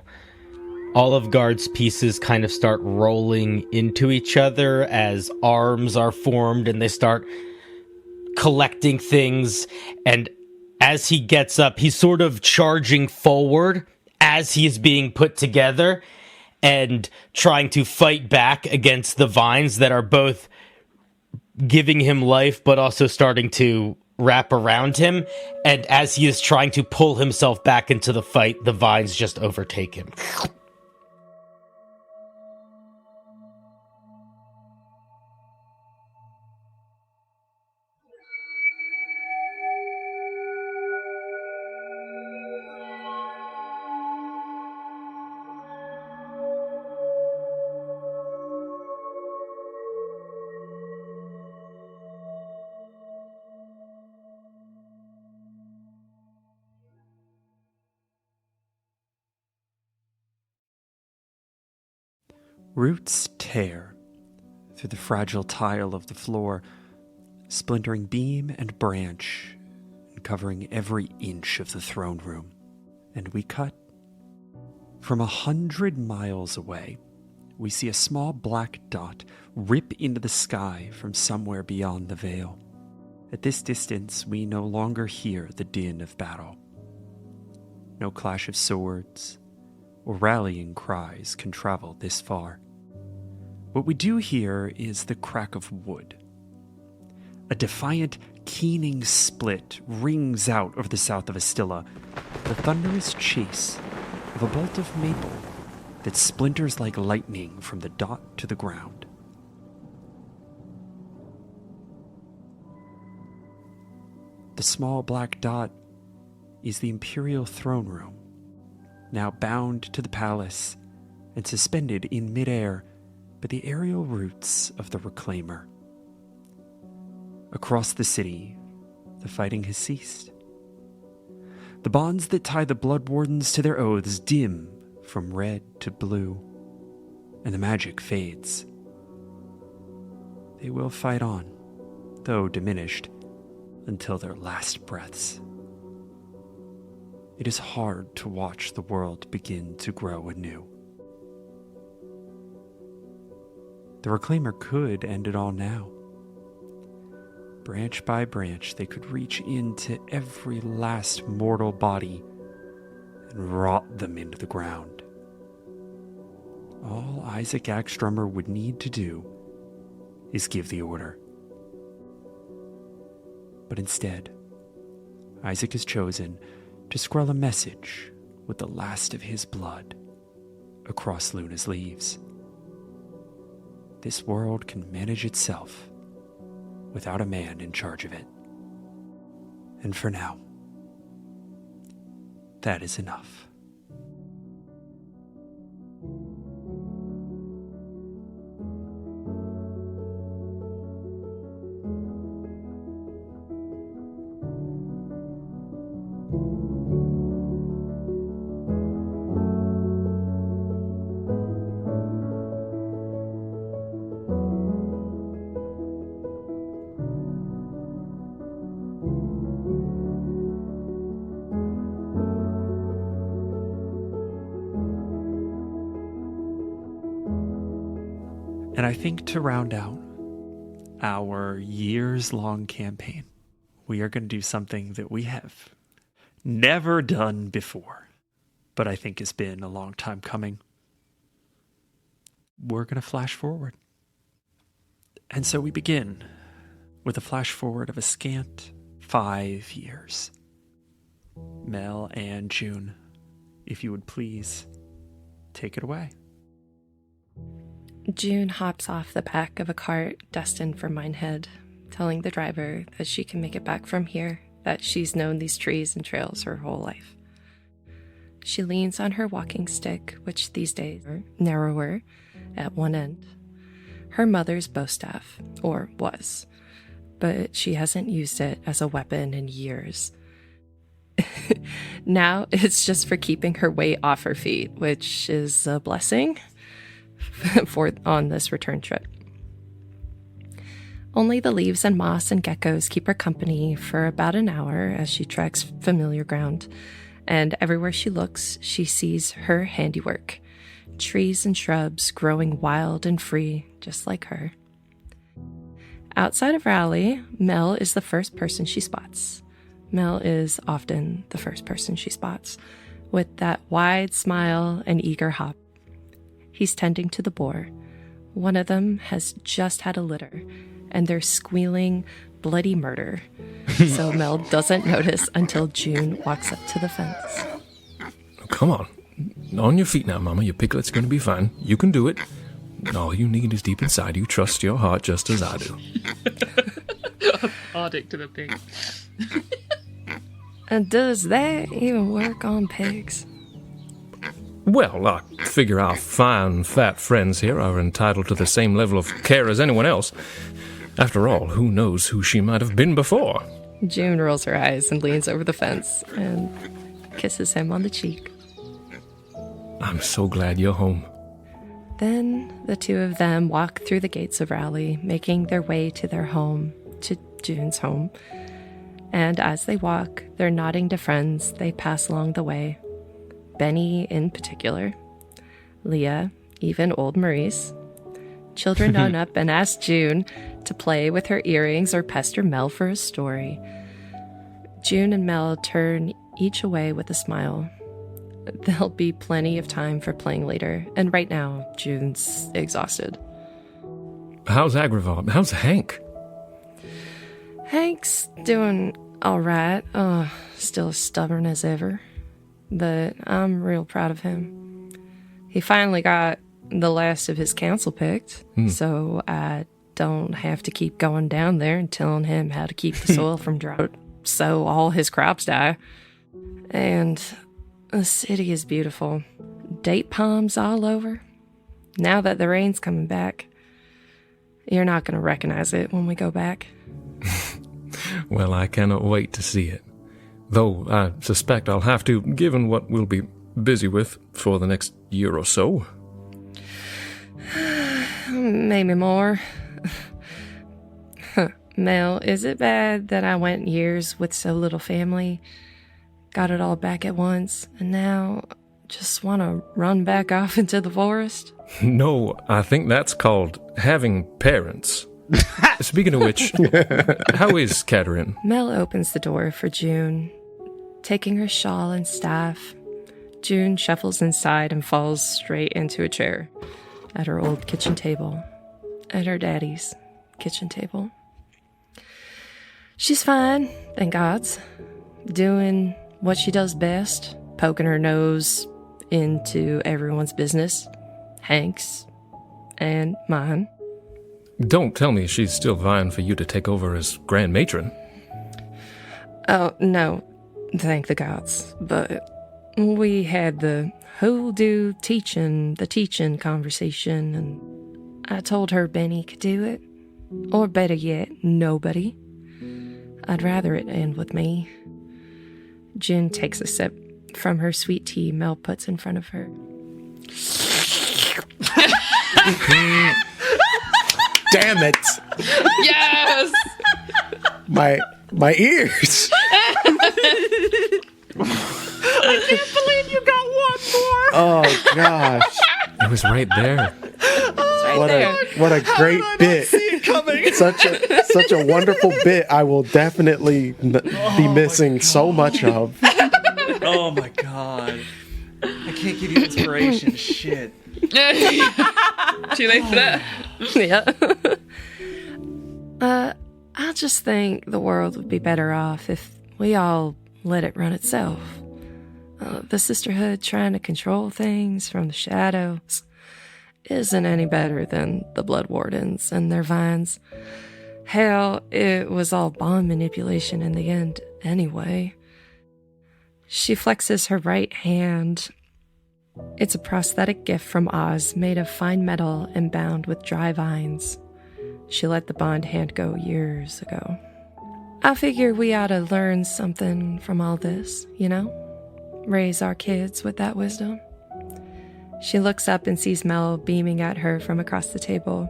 all of Guard's pieces kind of start rolling into each other as arms are formed and they start collecting things. And as he gets up, he's sort of charging forward as he's being put together and trying to fight back against the vines that are both giving him life but also starting to wrap around him. And as he is trying to pull himself back into the fight, the vines just overtake him. Roots tear through the fragile tile of the floor, splintering beam and branch, and covering every inch of the throne room. And we cut. From 100 miles away, we see a small black dot rip into the sky from somewhere beyond the veil. At this distance, we no longer hear the din of battle. No clash of swords or rallying cries can travel this far. What we do hear is the crack of wood. A defiant, keening split rings out over the south of Astilla, the thunderous chase of a bolt of maple that splinters like lightning from the dot to the ground. The small black dot is the Imperial throne room, now bound to the palace and suspended in midair by the aerial roots of the Reclaimer. Across the city, the fighting has ceased. The bonds that tie the Blood Wardens to their oaths dim from red to blue, and the magic fades. They will fight on, though diminished, until their last breaths. It is hard to watch the world begin to grow anew. The Reclaimer could end it all now. Branch by branch, they could reach into every last mortal body and rot them into the ground. All Isaac Axtrummer would need to do is give the order. But instead, Isaac has chosen to scrawl a message with the last of his blood across Luna's leaves. This world can manage itself without a man in charge of it. And for now, that is enough. And I think to round out our years-long campaign, we are going to do something that we have never done before, but I think has been a long time coming. We're going to flash forward. And so we begin with a flash forward of a scant 5 years. Mel and June, if you would please take it away. June hops off the back of a cart destined for Minehead, telling the driver that she can make it back from here, that she's known these trees and trails her whole life. She leans on her walking stick, which these days are narrower at one end. Her mother's bowstaff, or was, but she hasn't used it as a weapon in years. Now it's just for keeping her weight off her feet, which is a blessing on this return trip. Only the leaves and moss and geckos keep her company for about an hour as she treks familiar ground, and everywhere she looks, she sees her handiwork. Trees and shrubs growing wild and free, just like her. Outside of Rowley, Mel is the first person she spots. Mel is often the first person she spots, with that wide smile and eager hop. He's tending to the boar. One of them has just had a litter, and they're squealing bloody murder. So Mel doesn't notice until June walks up to the fence. Oh, come on. On your feet now, Mama. Your piglet's going to be fine. You can do it. All you need is deep inside you. Trust your heart just as I do. Arctic to the pig. And does that even work on pigs? Well, I figure our fine, fat friends here are entitled to the same level of care as anyone else. After all, who knows who she might have been before? June rolls her eyes and leans over the fence and kisses him on the cheek. I'm so glad you're home. Then the two of them walk through the gates of Raleigh, making their way to their home, to June's home. And as they walk, they're nodding to friends they pass along the way. Benny in particular, Leah, even old Maurice. Children run up and ask June to play with her earrings or pester Mel for a story. June and Mel turn each away with a smile. There'll be plenty of time for playing later, and right now, June's exhausted. How's Agravaud? How's Hank? Hank's doing all right. Still as stubborn as ever. But I'm real proud of him. He finally got the last of his council picked, so I don't have to keep going down there and telling him how to keep the soil from drought so all his crops die. And the city is beautiful. Date palms all over. Now that the rain's coming back, you're not going to recognize it when we go back. Well, I cannot wait to see it. Though I suspect I'll have to, given what we'll be busy with for the next year or so. Maybe more. Mel, is it bad that I went years with so little family, got it all back at once, and now just want to run back off into the forest? No, I think that's called having parents. Speaking of which, how is Catherine? Mel opens the door for June, taking her shawl and staff. June shuffles inside and falls straight into a chair at her old kitchen table, at her daddy's kitchen table. She's fine, thank gods, doing what she does best, poking her nose into everyone's business, Hank's and mine. Don't tell me she's still vying for you to take over as Grand Matron. Oh, no, thank the gods, but we had the who'll do the teaching conversation, and I told her Benny could do it, or better yet, nobody. I'd rather it end with me. June takes a sip from her sweet tea Mel puts in front of her. Damn it! Yes! My ears! I can't believe you got one more! Oh gosh! It was right there. What a great bit! See it coming. Such a wonderful bit. I will definitely be missing so much of. Oh my god. I can't give you inspiration. Shit. Too late for that. Yeah. I just think the world would be better off if we all let it run itself. The sisterhood trying to control things from the shadows isn't any better than the blood wardens and their vines. Hell, it was all bond manipulation in the end anyway. She flexes her right hand. It's a prosthetic gift from Oz made of fine metal and bound with dry vines. She let the bond hand go years ago. I figure we ought to learn something from all this, you know? Raise our kids with that wisdom. She looks up and sees Mel beaming at her from across the table.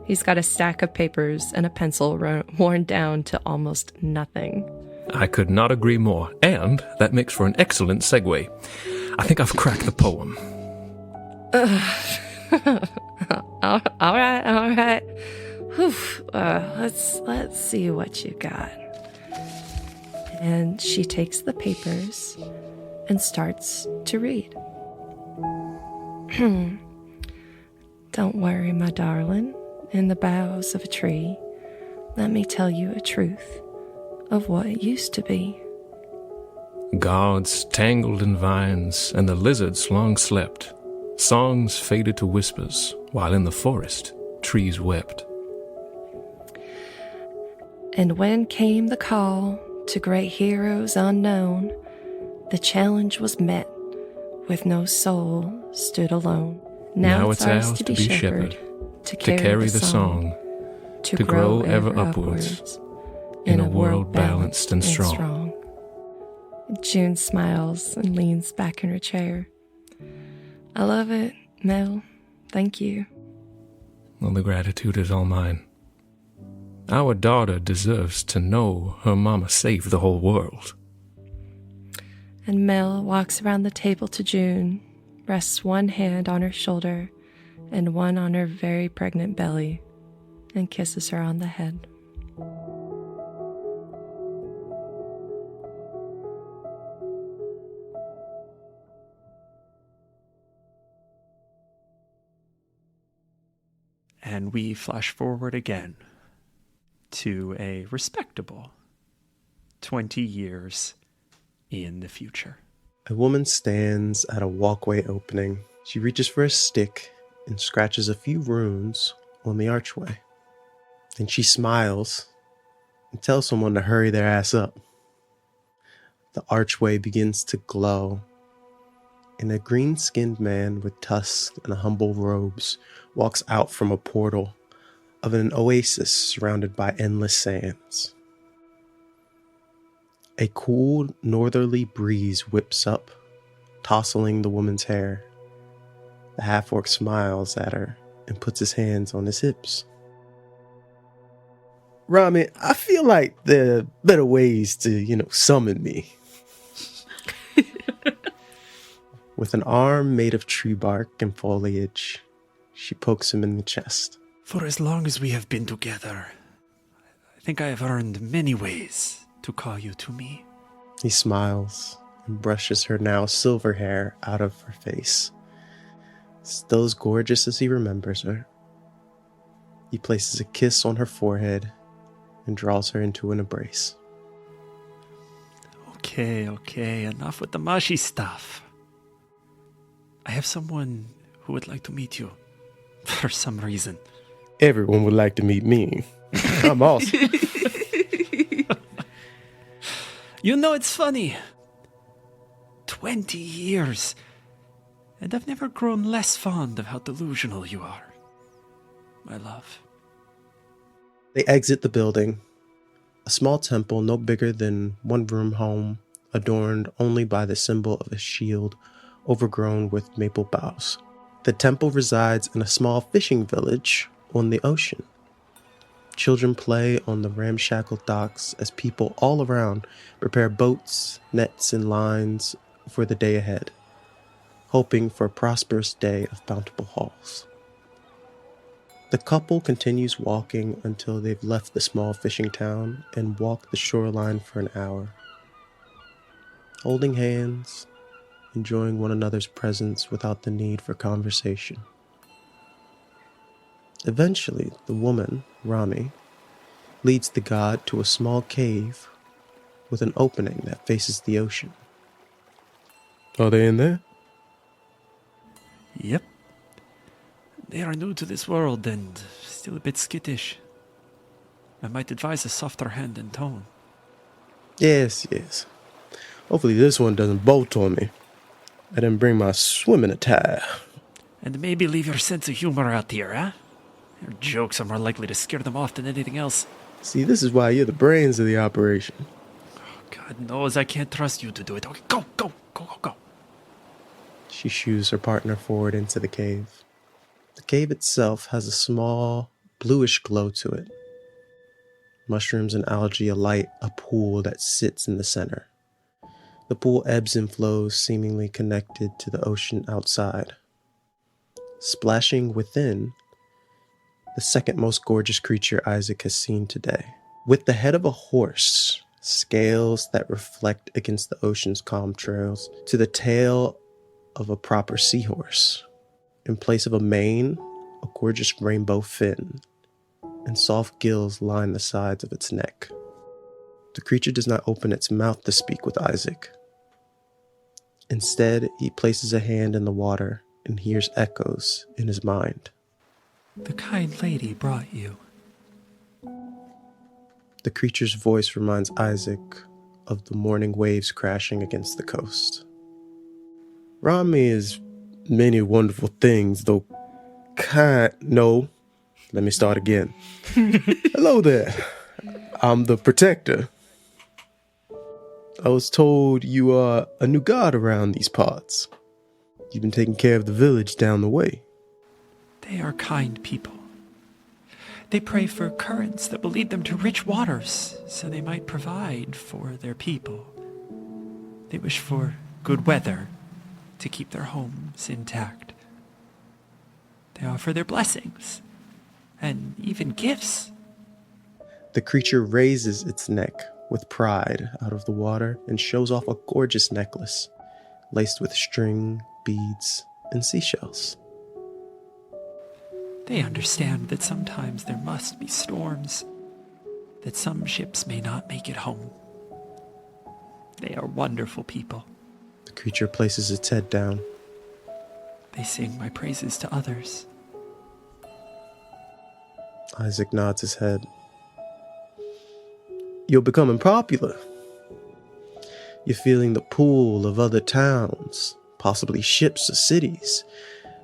He's got a stack of papers and a pencil worn down to almost nothing. I could not agree more, and that makes for an excellent segue. I think I've cracked the poem. All right. Whew. Let's see what you got. And she takes the papers and starts to read. Don't worry, my darling. In the boughs of a tree, let me tell you a truth of what it used to be. Gods tangled in vines, and the lizards long slept. Songs faded to whispers, while in the forest trees wept. And when came the call to great heroes unknown, the challenge was met, with no soul stood alone. Now it's ours to be shepherd, to carry the song, to grow ever upwards, in a world balanced and strong. June smiles and leans back in her chair. I love it, Mel. Thank you. Well, the gratitude is all mine. Our daughter deserves to know her mama saved the whole world. And Mel walks around the table to June, rests one hand on her shoulder and one on her very pregnant belly, and kisses her on the head. And we flash forward again to a respectable 20 years in the future. A woman stands at a walkway opening. She reaches for a stick and scratches a few runes on the archway. Then she smiles and tells someone to hurry their ass up. The archway begins to glow, and a green-skinned man with tusks and humble robes walks out from a portal of an oasis surrounded by endless sands. A cool northerly breeze whips up, tousling the woman's hair. The half-orc smiles at her and puts his hands on his hips. Rami, I feel like there are better ways to, summon me. With an arm made of tree bark and foliage, she pokes him in the chest. For as long as we have been together, I think I have earned many ways to call you to me. He smiles and brushes her now silver hair out of her face. Still as gorgeous as he remembers her. He places a kiss on her forehead and draws her into an embrace. Okay, enough with the mushy stuff. I have someone who would like to meet you, for some reason. Everyone would like to meet me. I'm awesome. It's funny. 20 years, and I've never grown less fond of how delusional you are, my love. They exit the building. A small temple no bigger than one-room home, adorned only by the symbol of a shield overgrown with maple boughs. The temple resides in a small fishing village on the ocean. Children play on the ramshackle docks as people all around prepare boats, nets, and lines for the day ahead, hoping for a prosperous day of bountiful hauls. The couple continues walking until they've left the small fishing town and walk the shoreline for an hour, holding hands, enjoying one another's presence without the need for conversation. Eventually, the woman, Rami, leads the god to a small cave with an opening that faces the ocean. Are they in there? Yep. They are new to this world and still a bit skittish. I might advise a softer hand and tone. Yes. Hopefully this one doesn't bolt on me. I didn't bring my swimming attire. And maybe leave your sense of humor out here, huh? Your jokes are more likely to scare them off than anything else. See, this is why you're the brains of the operation. God knows I can't trust you to do it. Okay, go. She shoos her partner forward into the cave. The cave itself has a small, bluish glow to it. Mushrooms and algae alight a pool that sits in the center. The pool ebbs and flows, seemingly connected to the ocean outside. Splashing within, the second most gorgeous creature Isaac has seen today. With the head of a horse, scales that reflect against the ocean's calm trails, to the tail of a proper seahorse. In place of a mane, a gorgeous rainbow fin, and soft gills line the sides of its neck. The creature does not open its mouth to speak with Isaac. Instead, he places a hand in the water and hears echoes in his mind. The kind lady brought you. The creature's voice reminds Isaac of the morning waves crashing against the coast. Rami is many wonderful things, though No, let me start again. Hello there. I'm the protector. I was told you are a new god around these parts. You've been taking care of the village down the way. They are kind people. They pray for currents that will lead them to rich waters, so they might provide for their people. They wish for good weather to keep their homes intact. They offer their blessings, and even gifts. The creature raises its neck with pride out of the water and shows off a gorgeous necklace, laced with string, beads, and seashells. They understand that sometimes there must be storms, that some ships may not make it home. They are wonderful people. The creature places its head down. They sing my praises to others. Isaac nods his head. You're becoming popular. You're feeling the pull of other towns, possibly ships or cities,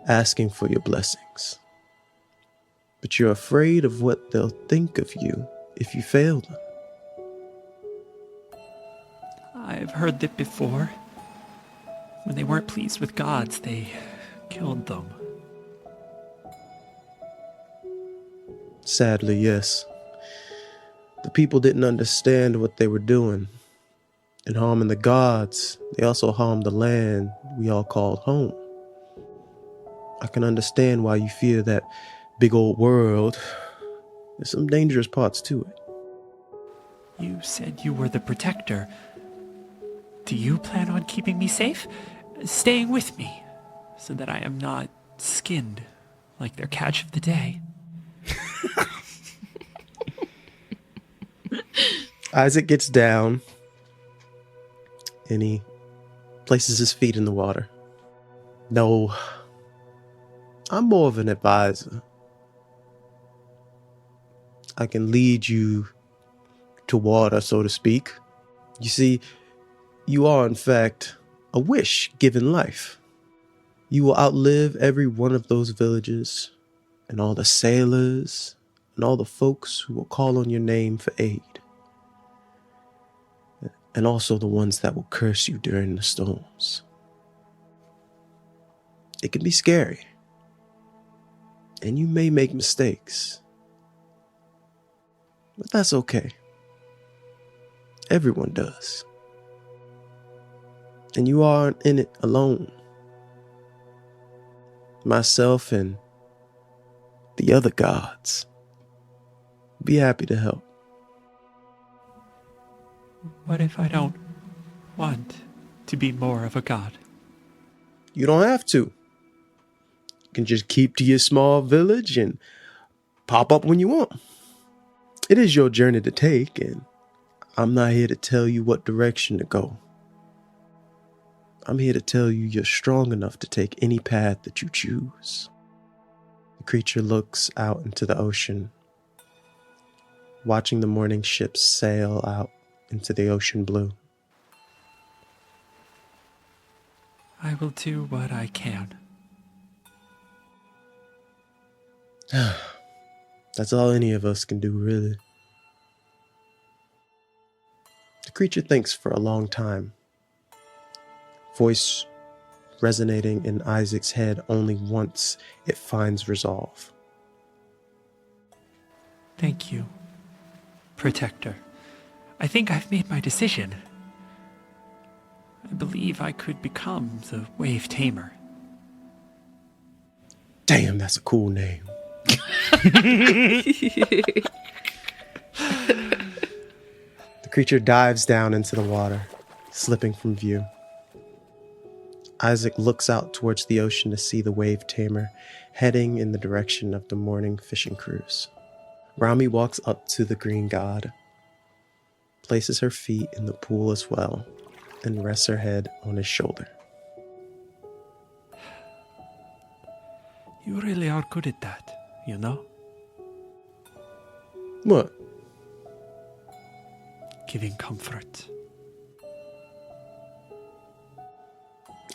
asking for your blessings. But you're afraid of what they'll think of you if you fail them. I've heard that before. When they weren't pleased with gods, they killed them. Sadly, yes. The people didn't understand what they were doing. In harming the gods, they also harmed the land we all called home. I can understand why you fear that big old world. There's some dangerous parts to it. You said you were the protector. Do you plan on keeping me safe? Staying with me, so that I am not skinned like their catch of the day? Isaac gets down and he places his feet in the water. No, I'm more of an advisor. I can lead you to water, so to speak. You see, you are in fact a wish given life. You will outlive every one of those villages and all the sailors and all the folks who will call on your name for aid. And also the ones that will curse you during the storms. It can be scary. And you may make mistakes. But that's okay. Everyone does. And you aren't in it alone. Myself and the other gods be happy to help. What if I don't want to be more of a god? You don't have to. You can just keep to your small village and pop up when you want. It is your journey to take, and I'm not here to tell you what direction to go. I'm here to tell you you're strong enough to take any path that you choose. The creature looks out into the ocean, watching the morning ships sail out into the ocean blue. I will do what I can. That's all any of us can do, really. The creature thinks for a long time, voice resonating in Isaac's head only once it finds resolve. Thank you, Protector. I think I've made my decision. I believe I could become the Wave Tamer. Damn, that's a cool name. The creature dives down into the water, slipping from view. Isaac looks out towards the ocean to see the Wave Tamer heading in the direction of the morning fishing cruise. Rami walks up to the green god, places her feet in the pool as well, and rests her head on his shoulder. You really are good at that, you know? What? Giving comfort.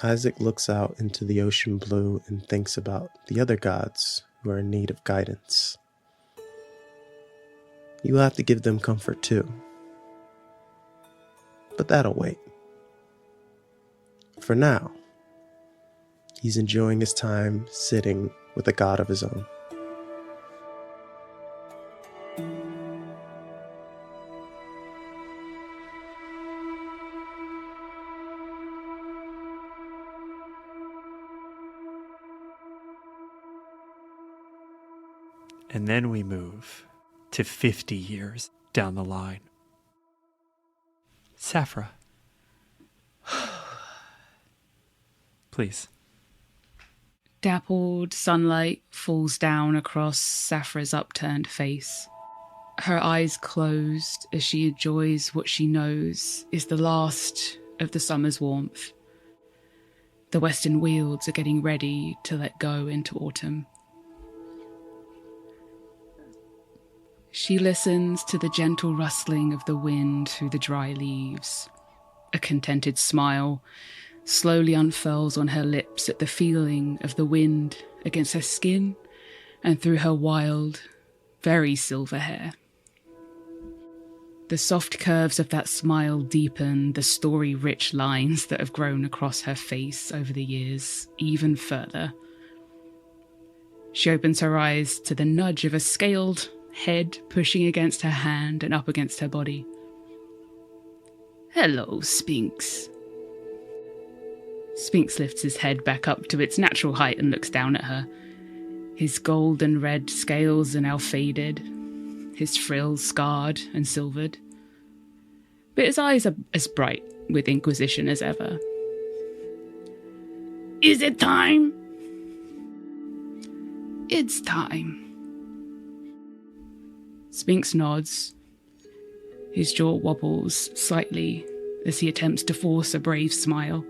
Isaac looks out into the ocean blue and thinks about the other gods who are in need of guidance. You will have to give them comfort too. But that'll wait. For now, he's enjoying his time sitting with a god of his own. And then we move to 50 years down the line. Saphra. Please. Dappled sunlight falls down across Saphra's upturned face. Her eyes closed as she enjoys what she knows is the last of the summer's warmth. The western wields are getting ready to let go into autumn. She listens to the gentle rustling of the wind through the dry leaves. A contented smile slowly unfurls on her lips at the feeling of the wind against her skin and through her wild, very silver hair. The soft curves of that smile deepen the story-rich lines that have grown across her face over the years even further. She opens her eyes to the nudge of a scaled head pushing against her hand and up against her body. Hello, Sphinx. Sphinx lifts his head back up to its natural height and looks down at her. His gold and red scales are now faded, his frills scarred and silvered. But his eyes are as bright with inquisition as ever. Is it time? It's time. Sphinx nods. His jaw wobbles slightly as he attempts to force a brave smile.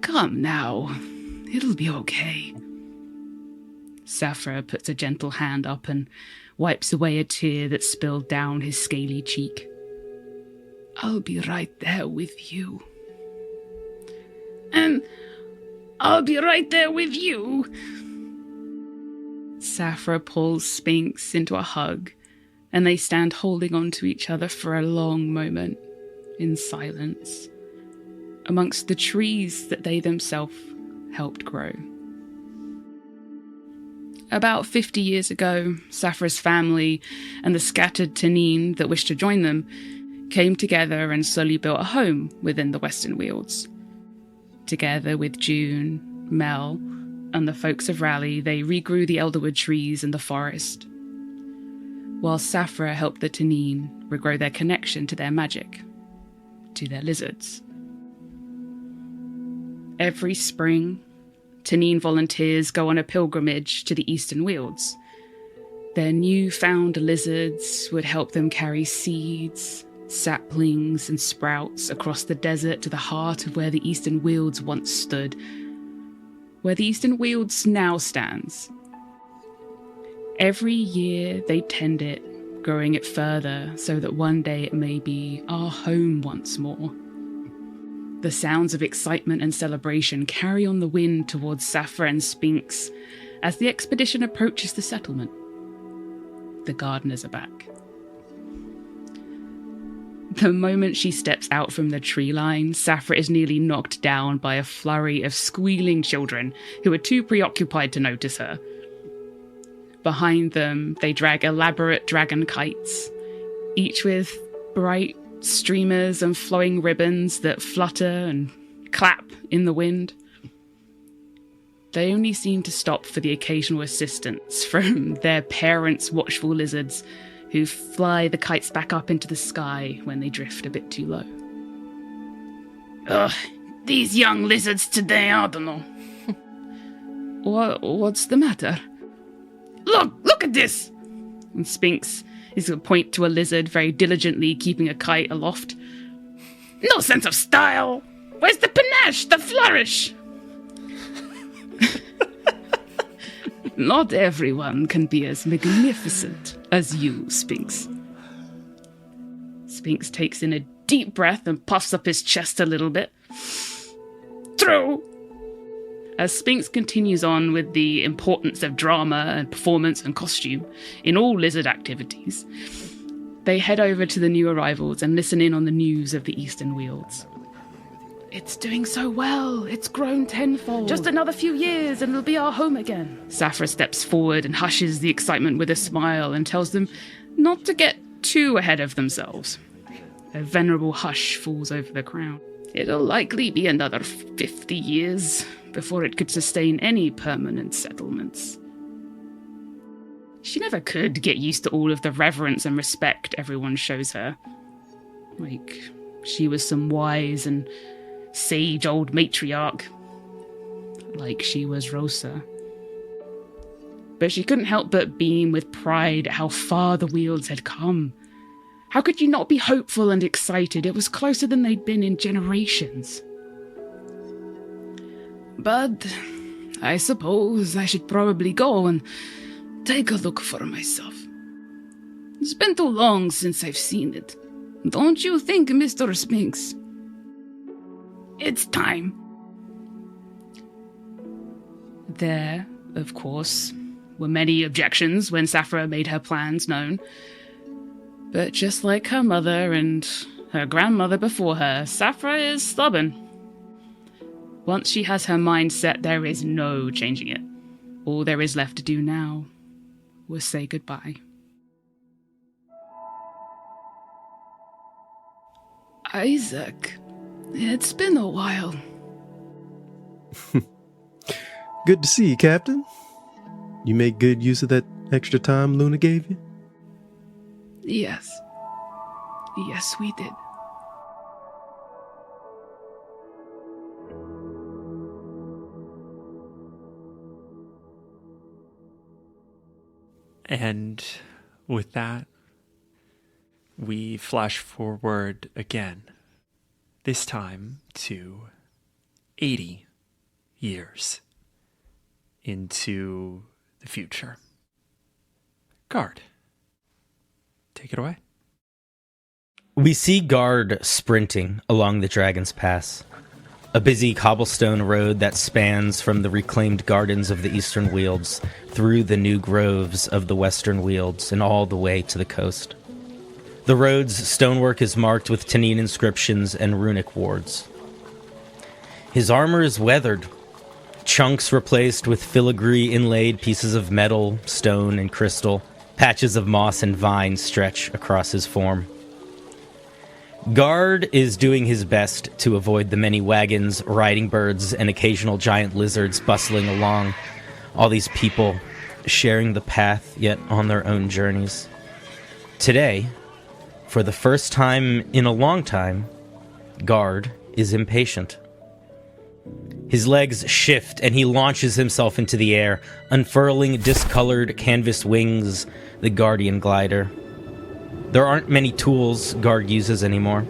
Come now, it'll be okay. Saphra puts a gentle hand up and wipes away a tear that spilled down his scaly cheek. I'll be right there with you. And I'll be right there with you. Saphra pulls Sphinx into a hug, and they stand holding on to each other for a long moment, in silence, amongst the trees that they themselves helped grow. About 50 years ago, Saphra's family and the scattered Tanine that wished to join them came together and slowly built a home within the Western Wields. Together with June, Mel, and the folks of Raleigh, they regrew the elderwood trees in the forest, while Saphra helped the Tanine regrow their connection to their magic, to their lizards. Every spring, Tanine volunteers go on a pilgrimage to the Eastern Wields. Their newfound lizards would help them carry seeds, saplings, and sprouts across the desert to the heart of where the Eastern Wields once stood, where the Eastern Wields now stands. Every year they tend it, growing it further so that one day it may be our home once more. The sounds of excitement and celebration carry on the wind towards Saphra and Sphinx as the expedition approaches the settlement. The gardeners are back. The moment she steps out from the tree line, Saphra is nearly knocked down by a flurry of squealing children who are too preoccupied to notice her. Behind them, they drag elaborate dragon kites, each with bright streamers and flowing ribbons that flutter and clap in the wind. They only seem to stop for the occasional assistance from their parents' watchful lizards, who fly the kites back up into the sky when they drift a bit too low. Ugh, these young lizards today, I don't know. What's the matter? Look at this! And Sphinx is going to point to a lizard very diligently keeping a kite aloft. No sense of style! Where's the panache, the flourish? Not everyone can be as magnificent as you, Sphinx. Sphinx takes in a deep breath and puffs up his chest a little bit. True! As Sphinx continues on with the importance of drama and performance and costume in all lizard activities, they head over to the new arrivals and listen in on the news of the Eastern Wields. It's doing so well. It's grown tenfold. Just another few years and it'll be our home again. Saphira steps forward and hushes the excitement with a smile and tells them not to get too ahead of themselves. A venerable hush falls over the crowd. It'll likely be another 50 years before it could sustain any permanent settlements. She never could get used to all of the reverence and respect everyone shows her. Like, she was some wise and sage old matriarch. Like she was Rosa. But she couldn't help but beam with pride at how far the Wealds had come. How could you not be hopeful and excited? It was closer than they'd been in generations. But I suppose I should probably go and take a look for myself. It's been too long since I've seen it. Don't you think, Mr. Spinks? It's time. There, of course, were many objections when Saphira made her plans known. But just like her mother and her grandmother before her, Saphira is stubborn. Once she has her mind set, there is no changing it. All there is left to do now was say goodbye. Isaac, it's been a while. Good to see you, Captain. You made good use of that extra time Luna gave you? Yes. Yes, we did. And with that, we flash forward again, this time to 80 years into the future. Guard, take it away. We see Guard sprinting along the Dragon's Pass, a busy cobblestone road that spans from the reclaimed gardens of the Eastern Wealds through the new groves of the Western Wealds and all the way to the coast. The road's stonework is marked with Tanine inscriptions and runic wards. His armor is weathered, chunks replaced with filigree inlaid pieces of metal, stone, and crystal. Patches of moss and vine stretch across his form. Guard is doing his best to avoid the many wagons, riding birds, and occasional giant lizards bustling along. All these people sharing the path, yet on their own journeys. Today, for the first time in a long time, Guard is impatient. His legs shift and he launches himself into the air, unfurling discolored canvas wings, the Guardian glider. There aren't many tools Guard uses anymore.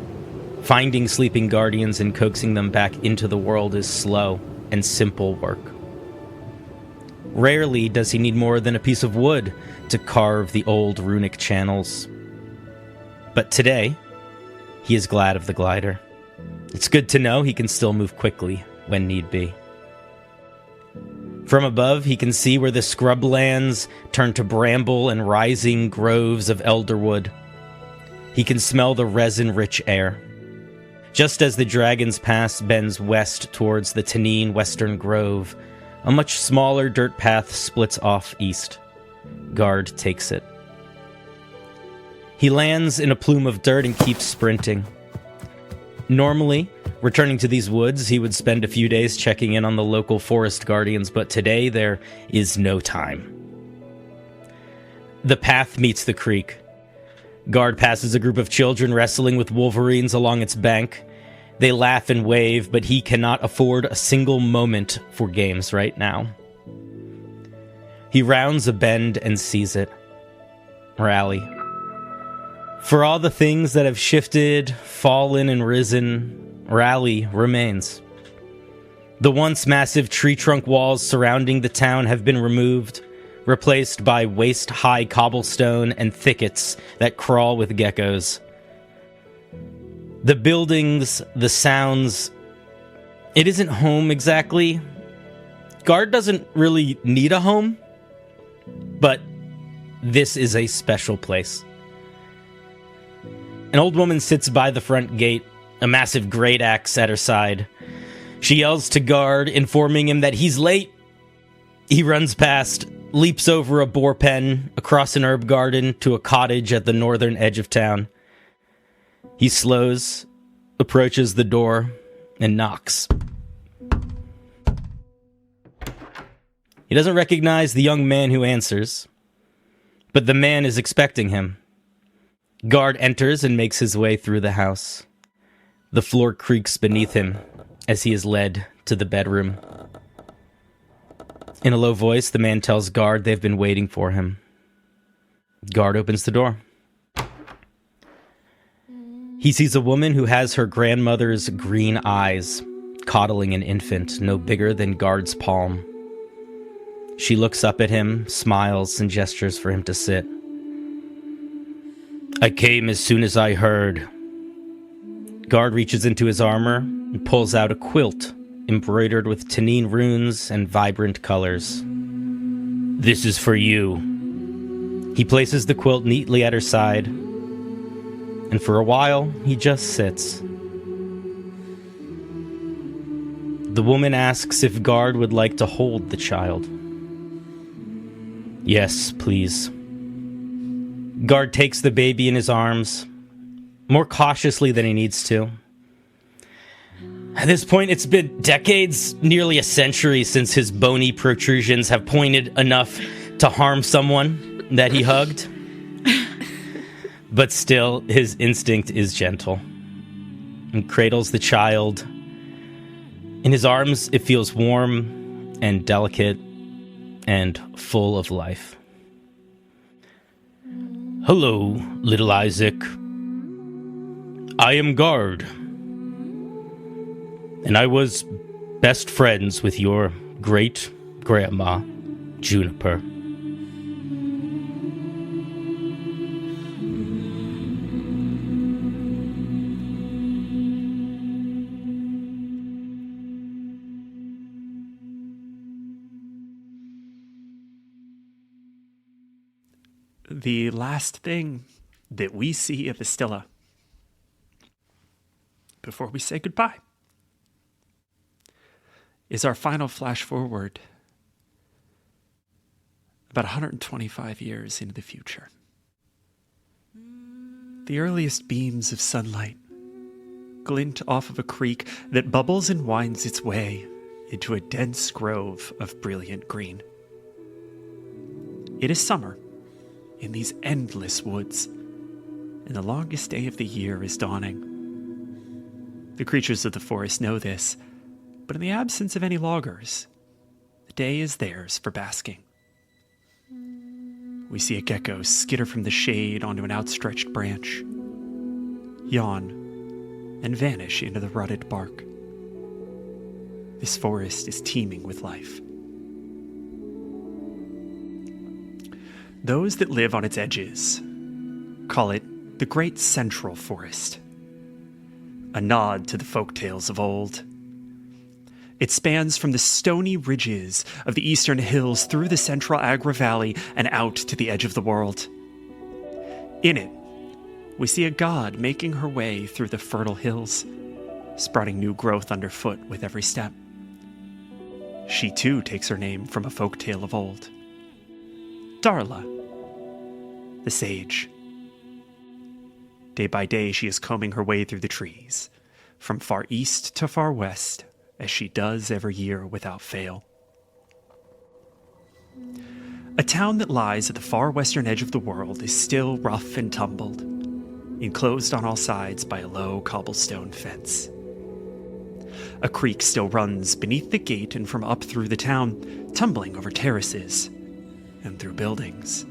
Finding sleeping guardians and coaxing them back into the world is slow and simple work. Rarely does he need more than a piece of wood to carve the old runic channels. But today, he is glad of the glider. It's good to know he can still move quickly when need be. From above, he can see where the scrublands turn to bramble and rising groves of elderwood. He can smell the resin-rich air. Just as the Dragon's Pass bends west towards the Tanine Western Grove, a much smaller dirt path splits off east. Guard takes it. He lands in a plume of dirt and keeps sprinting. Normally, returning to these woods, he would spend a few days checking in on the local forest guardians, but today there is no time. The path meets the creek. Guard passes a group of children wrestling with wolverines along its bank. They laugh and wave, but he cannot afford a single moment for games right now. He rounds a bend and sees it. Rally. For all the things that have shifted, fallen, and risen, Rally remains. The once massive tree trunk walls surrounding the town have been removed, replaced by waist-high cobblestone and thickets that crawl with geckos. The buildings, the sounds... It isn't home exactly. Guard doesn't really need a home, but this is a special place. An old woman sits by the front gate, a massive great axe at her side. She yells to Guard, informing him that he's late. He runs past, leaps over a boar pen, across an herb garden to a cottage at the northern edge of town. He slows, approaches the door, and knocks. He doesn't recognize the young man who answers, but the man is expecting him. Guard enters and makes his way through the house. The floor creaks beneath him as he is led to the bedroom. In a low voice, the man tells Guard they've been waiting for him. Guard opens the door. He sees a woman who has her grandmother's green eyes, coddling an infant no bigger than Guard's palm. She looks up at him, smiles, and gestures for him to sit. I came as soon as I heard. Guard reaches into his armor and pulls out a quilt embroidered with Tanine runes and vibrant colors. This is for you. He places the quilt neatly at her side, and for a while, he just sits. The woman asks if Guard would like to hold the child. Yes, please. Guard takes the baby in his arms, more cautiously than he needs to. At this point, it's been decades, nearly a century, since his bony protrusions have pointed enough to harm someone that he hugged. But still, his instinct is gentle, and cradles the child. In his arms, it feels warm and delicate and full of life. Hello, little Isaac. I am Guard, and I was best friends with your great-grandma, Juniper. The last thing that we see of Estilla before we say goodbye is our final flash forward about 125 years into the future. The earliest beams of sunlight glint off of a creek that bubbles and winds its way into a dense grove of brilliant green. It is summer in these endless woods, and the longest day of the year is dawning. The creatures of the forest know this, but in the absence of any loggers, the day is theirs for basking. We see a gecko skitter from the shade onto an outstretched branch, yawn, and vanish into the rotted bark. This forest is teeming with life. Those that live on its edges call it the Great Central Forest, a nod to the folktales of old. It spans from the stony ridges of the eastern hills through the central Agra Valley and out to the edge of the world. In it, we see a god making her way through the fertile hills, sprouting new growth underfoot with every step. She too takes her name from a folktale of old. Darla, the sage. Day by day, she is combing her way through the trees, from far east to far west, as she does every year without fail. A town that lies at the far western edge of the world is still rough and tumbled, enclosed on all sides by a low cobblestone fence. A creek still runs beneath the gate and from up through the town, tumbling over terraces and through buildings.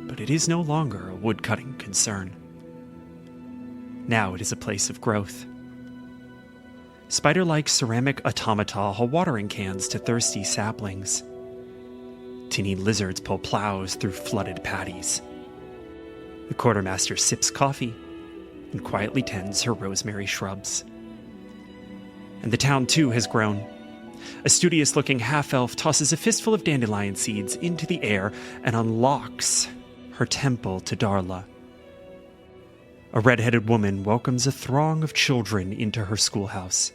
But it is no longer a woodcutting concern. Now it is a place of growth. Spider-like ceramic automata haul watering cans to thirsty saplings. Teeny lizards pull plows through flooded paddies. The quartermaster sips coffee and quietly tends her rosemary shrubs. And the town, too, has grown. A studious-looking half-elf tosses a fistful of dandelion seeds into the air and unlocks her temple to Darla. A red-headed woman welcomes a throng of children into her schoolhouse.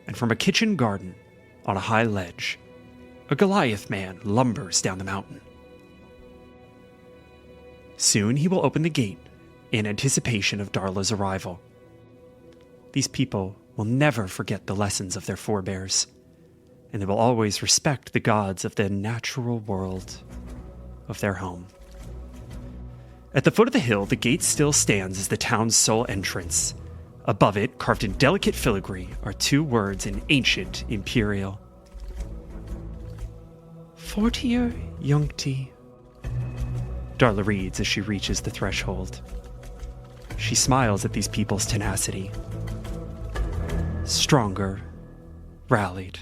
and from a kitchen garden on a high ledge, a Goliath man lumbers down the mountain. Soon he will open the gate in anticipation of Darla's arrival. These people will never forget the lessons of their forebears, and they will always respect the gods of the natural world of their home. At the foot of the hill, the gate still stands as the town's sole entrance. Above it, carved in delicate filigree, are 2 words in ancient Imperial. Fortier Juncti. Darla reads as she reaches the threshold. She smiles at these people's tenacity. Stronger, rallied.